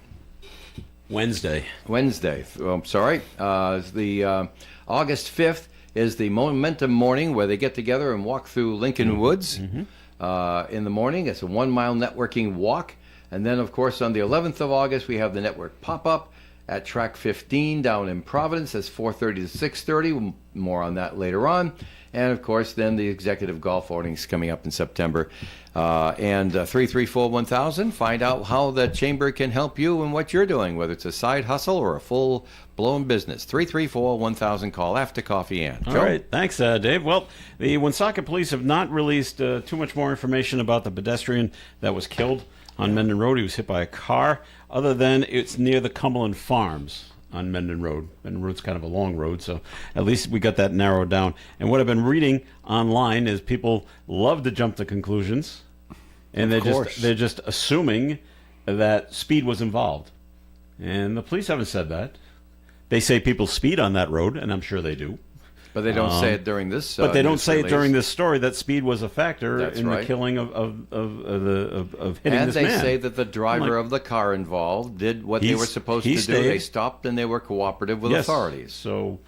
Wednesday. Oh, I'm sorry. The August 5th is the Momentum Morning, where they get together and walk through Lincoln Woods in the morning. It's a 1-mile networking walk. And then, of course, on the 11th of August, we have the network pop-up at Track 15 down in Providence. That's 4:30 to 6:30. More on that later on. And, of course, then the executive golf outings coming up in September. And 334-1000, find out how the chamber can help you and what you're doing, whether it's a side hustle or a full-blown business. 334-1000, call after coffee and. All right. Thanks, Dave. Well, the Woonsocket police have not released too much more information about the pedestrian that was killed on Mendon Road. He was hit by a car, other than it's near the Cumberland Farms on Mendon Road. Mendon Road's kind of a long road, so at least we got that narrowed down. And what I've been reading online is people love to jump to conclusions, and they're just assuming that speed was involved. And the police haven't said that. They say people speed on that road, and I'm sure they do. But they don't say it during this. But they don't say it during this story that speed was a factor That's in right. the killing of hitting and this they man. say that the driver of the car involved did what they were supposed to do. They stopped and they were cooperative with authorities. So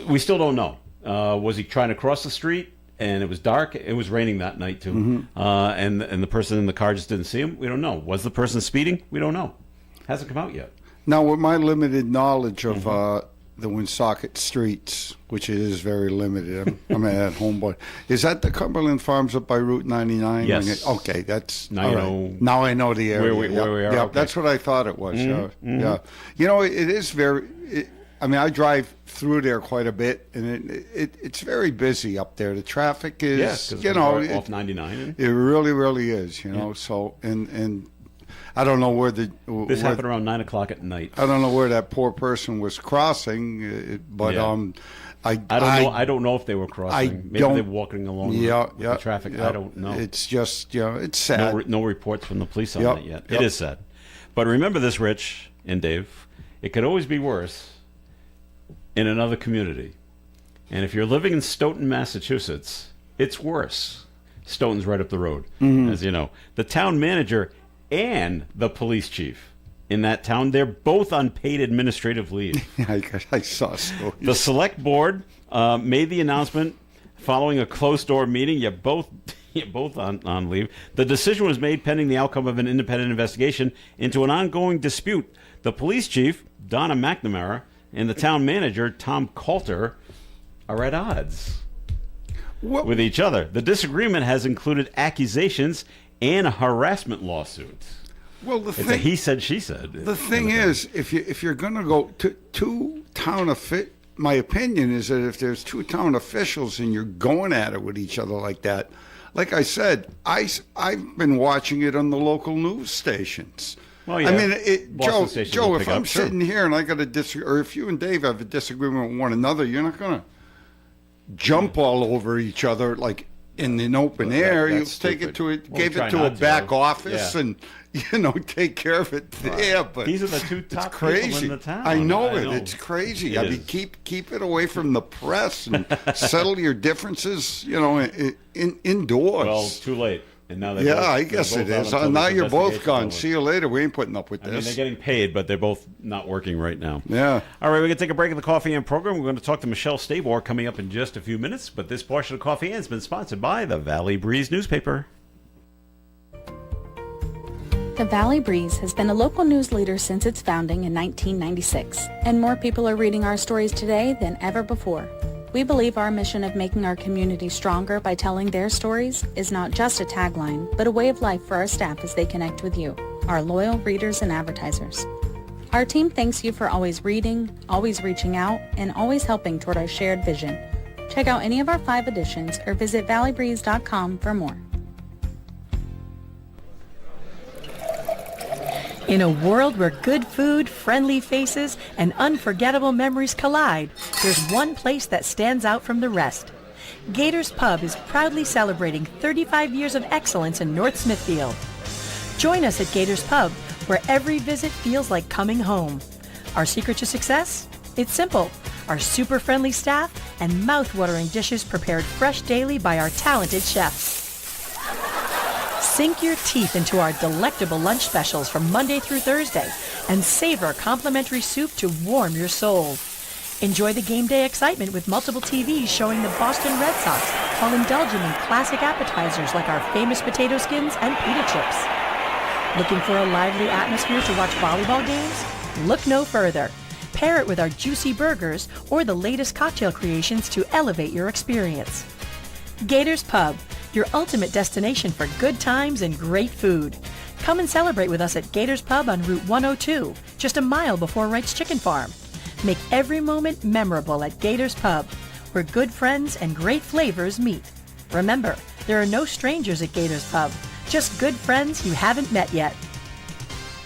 we still don't know. Was he trying to cross the street and it was dark? It was raining that night too. And the person in the car just didn't see him? We don't know. Was the person speeding? We don't know. Hasn't come out yet. Now, with my limited knowledge of the Woonsocket streets, which is very limited. I'm at home, but is that the Cumberland Farms up by Route 99? Yes. Okay, that's now all right. Now I know the area. Where we are. Yeah, okay. that's what I thought it was. Yeah, you know, it is very. I mean, I drive through there quite a bit, and it's very busy up there. The traffic is, you know, off 99. It really, really is. You know, so and. I don't know where this happened around 9 o'clock at night. I don't know where that poor person was crossing, but I don't know if they were crossing. Maybe they were walking along with the traffic. I don't know. It's just it's sad. No reports from the police on that yet. It is sad. But remember this, Rich and Dave. It could always be worse in another community. And if you're living in Stoughton, Massachusetts, it's worse. Stoughton's right up the road, as you know. The town manager and the police chief in that town, they're both on paid administrative leave. I saw so. The select board made the announcement following a closed-door meeting. You're both on leave. The decision was made pending the outcome of an independent investigation into an ongoing dispute. The police chief, Donna McNamara, and the town manager, Tom Coulter, are at odds with each other. The disagreement has included accusations and a harassment lawsuit. Well, he said, she said. The thing is, if you're going to go to two town my opinion is that if there's two town officials and you're going at it with each other like that, like I said, I've been watching it on the local news stations. Well, yeah. I mean, Boston stations Joe, will if pick I'm up, sure. sitting here and I got a or if you and Dave have a disagreement with one another, you're not going to jump all over each other like in an open air. You take it to give it to a back office and take care of it there. But these are the two top people crazy. in the town. I know it. It's crazy. I mean, keep it away from the press and settle your differences. Indoors. Well, too late. And now I guess it is. Now you're both gone. See you later. We ain't putting up with this. I mean, they're getting paid, but they're both not working right now. Yeah. All right, we're going to take a break in the Coffee and program. We're going to talk to Michelle Stabor coming up in just a few minutes. But this portion of Coffee and has been sponsored by the Valley Breeze newspaper. The Valley Breeze has been a local news leader since its founding in 1996, and more people are reading our stories today than ever before. We believe our mission of making our community stronger by telling their stories is not just a tagline, but a way of life for our staff as they connect with you, our loyal readers and advertisers. Our team thanks you for always reading, always reaching out, and always helping toward our shared vision. Check out any of our 5 editions or visit valleybreeze.com for more. In a world where good food, friendly faces, and unforgettable memories collide, there's one place that stands out from the rest. Gators Pub is proudly celebrating 35 years of excellence in North Smithfield. Join us at Gators Pub, where every visit feels like coming home. Our secret to success? It's simple. Our super friendly staff and mouth-watering dishes prepared fresh daily by our talented chefs. Sink your teeth into our delectable lunch specials from Monday through Thursday and savor complimentary soup to warm your soul. Enjoy the game day excitement with multiple TVs showing the Boston Red Sox while indulging in classic appetizers like our famous potato skins and pita chips. Looking for a lively atmosphere to watch volleyball games? Look no further. Pair it with our juicy burgers or the latest cocktail creations to elevate your experience. Gators Pub, your ultimate destination for good times and great food. Come and celebrate with us at Gators Pub on Route 102, just a mile before Wright's Chicken Farm. Make every moment memorable at Gators Pub, where good friends and great flavors meet. Remember, there are no strangers at Gators Pub, just good friends you haven't met yet.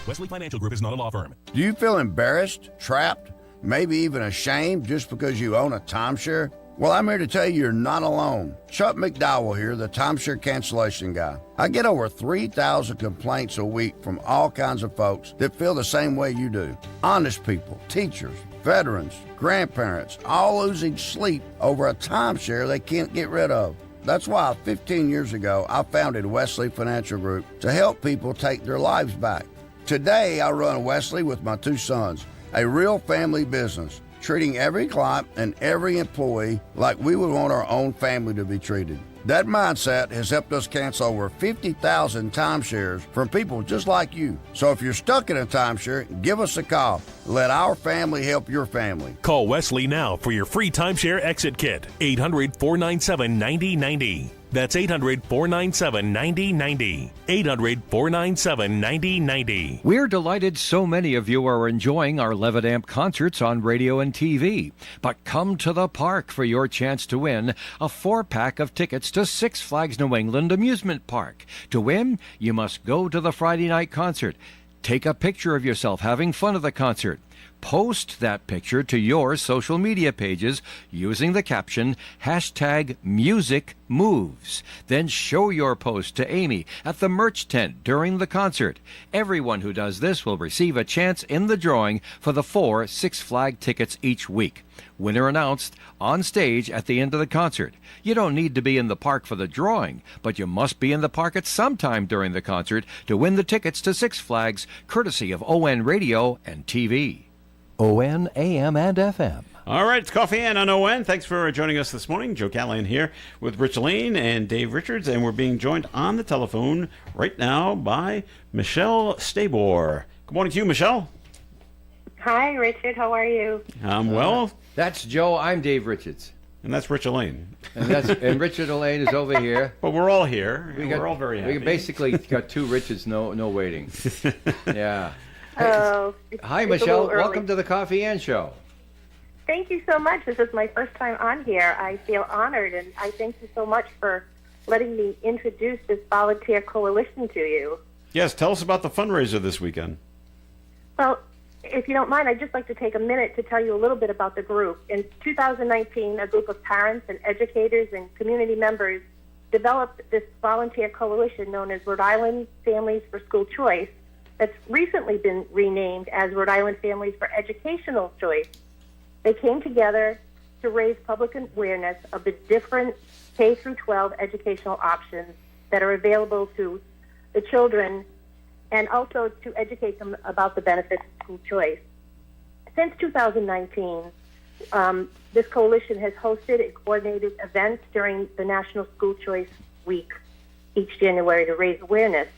Wesley Financial Group is not a law firm. Do you feel embarrassed, trapped, maybe even ashamed just because you own a timeshare? Well, I'm here to tell you you're not alone. Chuck McDowell here, the timeshare cancellation guy. I get over 3,000 complaints a week from all kinds of folks that feel the same way you do. Honest people, teachers, veterans, grandparents, all losing sleep over a timeshare they can't get rid of. That's why 15 years ago, I founded Wesley Financial Group to help people take their lives back. Today, I run Wesley with my 2 sons, a real family business, treating every client and every employee like we would want our own family to be treated. That mindset has helped us cancel over 50,000 timeshares from people just like you. So if you're stuck in a timeshare, give us a call. Let our family help your family. Call Wesley now for your free timeshare exit kit. 800-497-9090. That's 800-497-9090. 800-497-9090. We're delighted so many of you are enjoying our Levitamp concerts on radio and TV. But come to the park for your chance to win a 4-pack of tickets to Six Flags New England Amusement Park. To win, you must go to the Friday night concert. Take a picture of yourself having fun at the concert. Post that picture to your social media pages using the caption #MusicMoves. Then show your post to Amy at the merch tent during the concert. Everyone who does this will receive a chance in the drawing for the 4 Six Flag tickets each week. Winner announced on stage at the end of the concert. You don't need to be in the park for the drawing, but you must be in the park at some time during the concert to win the tickets to Six Flags, courtesy of ON Radio and TV. ON, AM, and FM. All right, it's Coffee and on ON. Thanks for joining us this morning. Joe Callahan here with Rich Lane and Dave Richards, and we're being joined on the telephone right now by Michelle Stabor. Good morning to you, Michelle. Hi, Richard. How are you? I'm well. That's Joe. I'm Dave Richards. And that's Rich Elaine. And Richard Elaine is over here. But we're all here. We're all very happy. We basically got 2 Richards, no waiting. Yeah. Oh, Hi, Michelle. Welcome to the Coffee and Show. Thank you so much. This is my first time on here. I feel honored, and I thank you so much for letting me introduce this volunteer coalition to you. Yes, tell us about the fundraiser this weekend. Well, if you don't mind, I'd just like to take a minute to tell you a little bit about the group. In 2019, a group of parents and educators and community members developed this volunteer coalition known as Rhode Island Families for School Choice that's recently been renamed as Rhode Island Families for Educational Choice. They came together to raise public awareness of the different K-12 educational options that are available to the children and also to educate them about the benefits of school choice. Since 2019, this coalition has hosted and coordinated events during the National School Choice Week each January to raise awareness.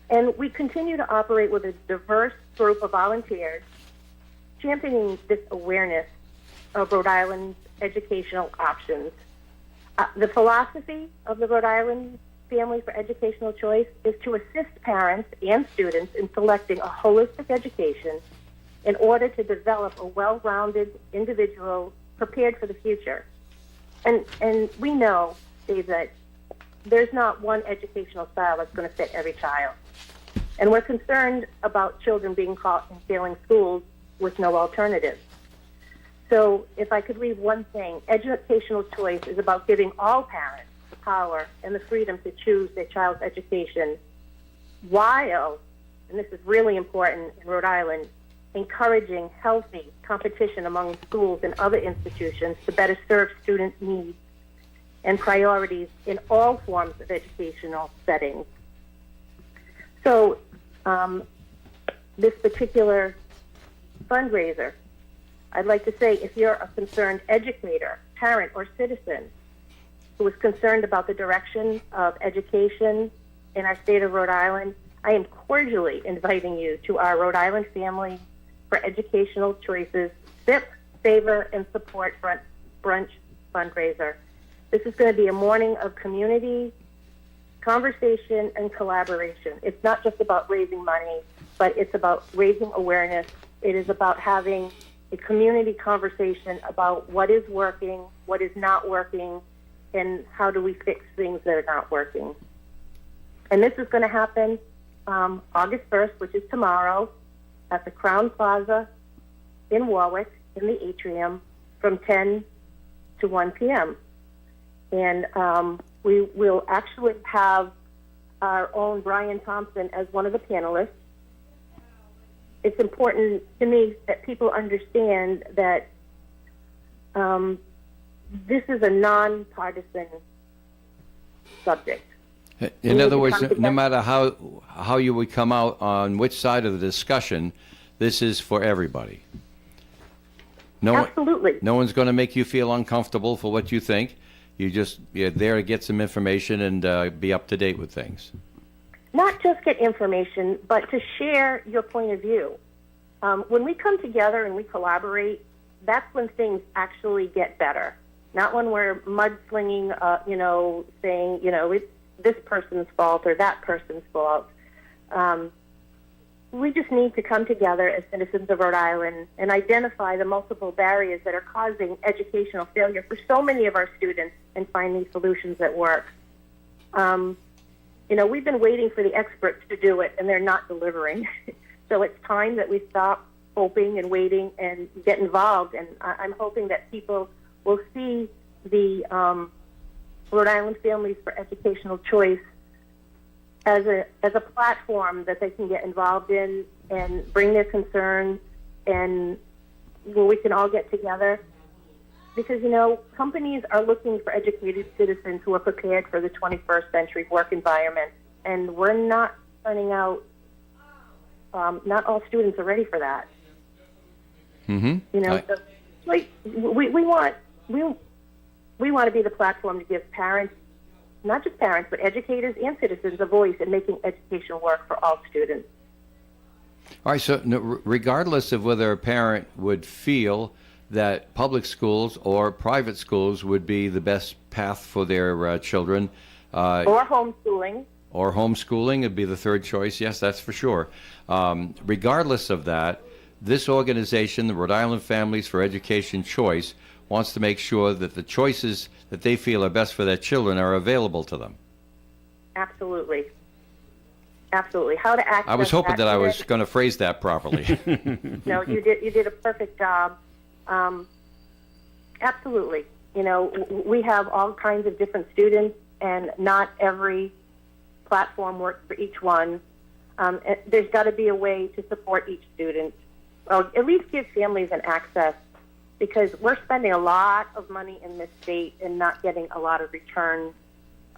And we continue to operate with a diverse group of volunteers championing this awareness of Rhode Island's educational options. The philosophy of the Rhode Island Family for Educational Choice is to assist parents and students in selecting a holistic education in order to develop a well-rounded individual prepared for the future. And we know, Dave, that there's not one educational style that's going to fit every child. And we're concerned about children being caught in failing schools with no alternative. So if I could leave one thing, educational choice is about giving all parents the power and the freedom to choose their child's education while, and this is really important in Rhode Island, encouraging healthy competition among schools and other institutions to better serve students' needs and priorities in all forms of educational settings. So this particular fundraiser, I'd like to say if you're a concerned educator, parent, or citizen who is concerned about the direction of education in our state of Rhode Island, I am cordially inviting you to our Rhode Island Family for Educational Choices SIP, Favor, and Support Brunch fundraiser. This is going to be a morning of community, conversation, and collaboration. It's not just about raising money, but it's about raising awareness. It is about having a community conversation about what is working, what is not working, and how do we fix things that are not working. And this is going to happen August 1st, which is tomorrow, at the Crown Plaza in Warwick, in the atrium, from 10 to 1 p.m. And we will actually have our own Brian Thompson as one of the panelists. It's important to me that people understand that this is a nonpartisan subject. In other words, no matter how you would come out on which side of the discussion, this is for everybody. Absolutely. No one's going to make you feel uncomfortable for what you think. You're there to get some information and be up to date with things. Not just get information, but to share your point of view. When we come together and we collaborate, that's when things actually get better. Not when we're mudslinging, saying, it's this person's fault or that person's fault. We just need to come together as citizens of Rhode Island and identify the multiple barriers that are causing educational failure for so many of our students and find these solutions that work. We've been waiting for the experts to do it, and they're not delivering. So it's time that we stop hoping and waiting and get involved. And I'm hoping that people will see the Rhode Island Families for Educational Choice as a platform that they can get involved in and bring their concerns, and where we can all get together. Because, companies are looking for educated citizens who are prepared for the 21st century work environment, and we're not turning out, not all students are ready for that. Mm-hmm. So, we want to be the platform to give parents, not just parents, but educators and citizens, a voice in making education work for all students. All right, so regardless of whether a parent would feel that public schools or private schools would be the best path for their children. Or homeschooling. Or homeschooling would be the third choice, yes, that's for sure. Regardless of that, this organization, the Rhode Island Families for Education Choice, wants to make sure that the choices that they feel are best for their children are available to them. Absolutely. Absolutely. How to access I was hoping that I was going to phrase that properly. No, you did a perfect job. Absolutely. You know, we have all kinds of different students, and not every platform works for each one. There's got to be a way to support each student, or at least give families an access, because we're spending a lot of money in this state and not getting a lot of return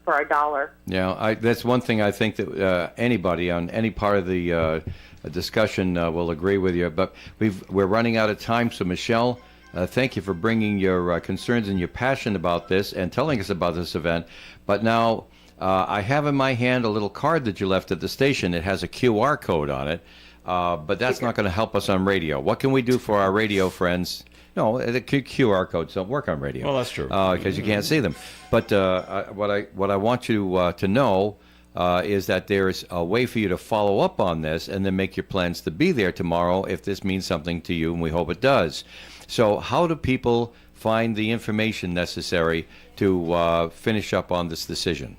for our dollar. Yeah, that's one thing I think that anybody on any part of the discussion will agree with you. But we're running out of time, so Michelle, thank you for bringing your concerns and your passion about this and telling us about this event. But now I have in my hand a little card that you left at the station. It has a QR code on it, but that's not going to help us on radio. What can we do for our radio friends? No, the QR codes don't work on radio. Well, that's true. Because you can't see them. But what I want you to know is that there's a way for you to follow up on this and then make your plans to be there tomorrow if this means something to you, and we hope it does. So how do people find the information necessary to finish up on this decision?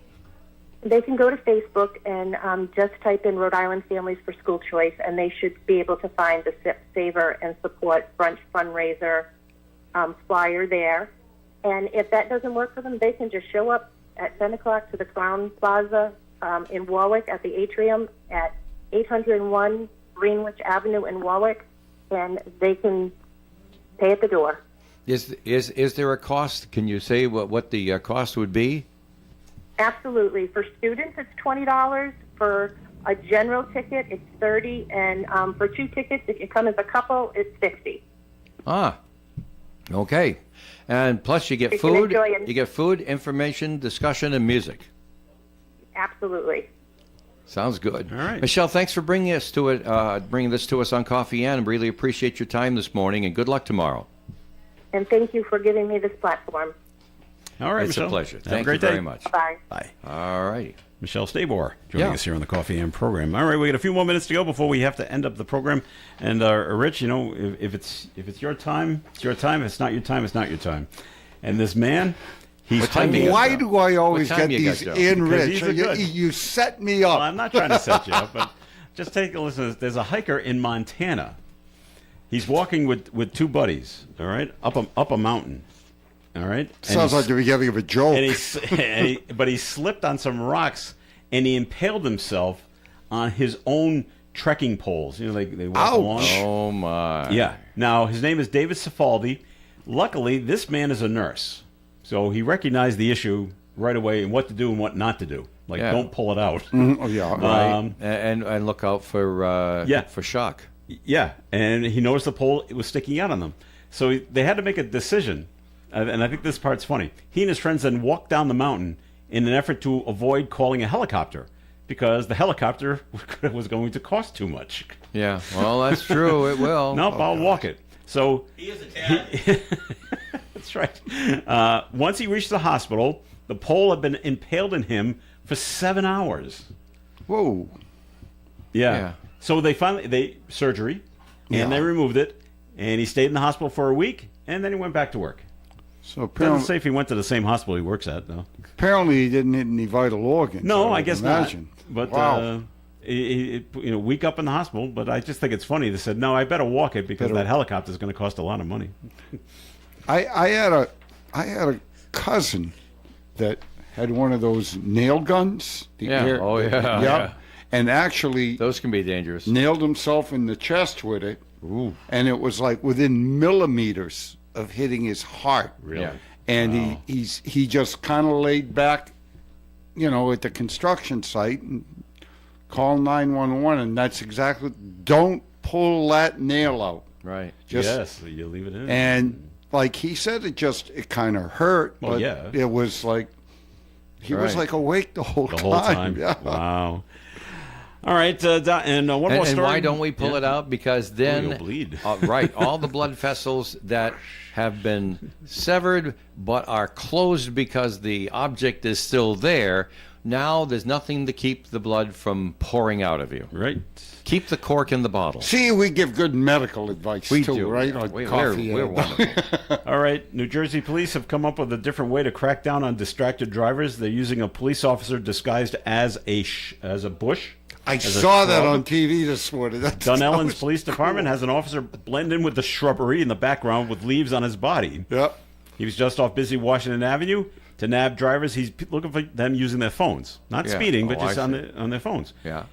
They can go to Facebook and just type in Rhode Island Families for School Choice, and they should be able to find the Savor and Support Brunch Fundraiser flyer there. And if that doesn't work for them, they can just show up at 10 o'clock to the Crown Plaza in Warwick at the atrium at 801 Greenwich Avenue in Warwick, and they can pay at the door. Is there a cost? Can you say what the cost would be? Absolutely. For students, it's $20. For a general ticket, it's $30, and for 2 tickets, if you come as a couple, it's $60. Ah, okay. And plus, you get food. You get food, information, discussion, and music. Absolutely. Sounds good. All right, Michelle. Thanks for bringing this to us on Coffee and really appreciate your time this morning, and good luck tomorrow. And thank you for giving me this platform. All right, it's Michelle. a pleasure. Have a Thank great you day. very much. Bye. Bye. All righty. Michelle Stabor joining us here on the Coffee AM program. All right, we got a few more minutes to go before we have to end up the program. And Rich, you know, if it's your time, it's your time. If it's not your time, it's not your time. And this man, he's why do I always get these in, Rich? You set me up. Well, I'm not trying to set you up, but just take a listen. There's a hiker in Montana. He's walking with 2 buddies. All right, up a mountain. All right. Sounds like the beginning of a joke. But he slipped on some rocks and he impaled himself on his own trekking poles. You know, they walk along. Oh my! Yeah. Now his name is David Cifaldi. Luckily, this man is a nurse, so he recognized the issue right away and what to do and what not to do. Like, don't pull it out. Mm-hmm. Oh yeah, right. And look out for shock. Yeah, and he noticed the pole was sticking out on them, so they had to make a decision. And I think this part's funny. He and his friends then walked down the mountain in an effort to avoid calling a helicopter because the helicopter was going to cost too much. Yeah, well, that's true. It will. Nope, I'll walk it. So he is a tad. That's right. Once he reached the hospital, the pole had been impaled in him for 7 hours. Whoa. Yeah. So they surgery, and they removed it, and he stayed in the hospital for a week, and then he went back to work. So apparently, doesn't say if he went to the same hospital he works at, though. Apparently, he didn't hit any vital organs. No, I guess imagine. Not. But wow. Week up in the hospital. But I just think it's funny. They said, "No, I better walk it because that helicopter is going to cost a lot of money." I had a cousin that had one of those nail guns. Yeah. And actually, those can be dangerous. Nailed himself in the chest with it. Ooh. And it was like within millimeters of hitting his heart. Really? Yeah. And he just kind of laid back, at the construction site and called 911, and that's exactly. Don't pull that nail out. Right. Yes, you leave it in. And like he said, it kind of hurt. Well, but it was like he was like awake the whole time. Yeah. Wow. All right, and one more story. And why don't we pull it out? Because then, you'll bleed. Right, all the blood vessels that have been severed but are closed because the object is still there Now there's nothing to keep the blood from pouring out of you. Right. Keep the cork in the bottle. See, we give good medical advice We too, do. right? Yeah. On We're coffee. wonderful. All right. New Jersey police have come up with a different way to crack down on distracted drivers. They're using a police officer disguised as a bush. I as a saw that shrub. on TV this morning. Dunellen's police department has an officer blend in with the shrubbery in the background with leaves on his body. Yep. He was just off busy Washington Avenue. To nab drivers, he's looking for them using their phones. Not Yeah. speeding, but Oh, just I on see. their phones. Yeah.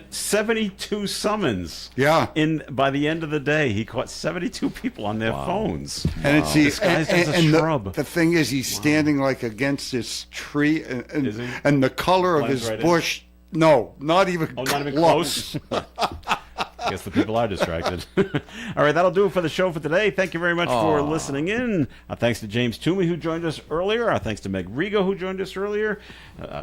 72 summons. Yeah. By the end of the day, he caught 72 people on their phones. And it's Disguised as a and shrub. the thing is, he's standing like against this tree, Is he? and the color of Blends his right in. bush. No, not even Oh, close. not even close? I guess the people are distracted. All right, that'll do it for the show for today. Thank you very much for listening in. Thanks to James Toomey, who joined us earlier. Our thanks to Meg Rigo, who joined us earlier.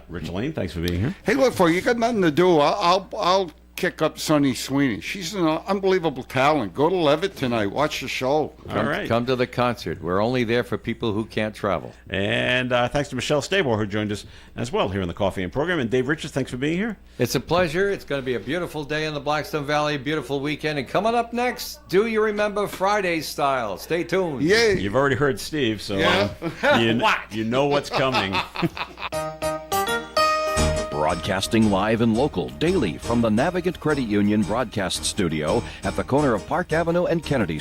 Rich Lane, thanks for being here. Hey, look, for you got nothing to do. I'll kick up Sonny Sweeney. She's an unbelievable talent. Go to Levitt tonight. Watch the show. All right. Come to the concert. We're only there for people who can't travel. And thanks to Michelle Stabor, who joined us as well here in the Coffee and Program. And Dave Richards, thanks for being here. It's a pleasure. It's going to be a beautiful day in the Blackstone Valley, beautiful weekend. And coming up next, Do You Remember Friday Style? Stay tuned. Yeah. You've already heard Steve, so you know what's coming. Broadcasting live and local daily from the Navigant Credit Union broadcast studio at the corner of Park Avenue and Kennedy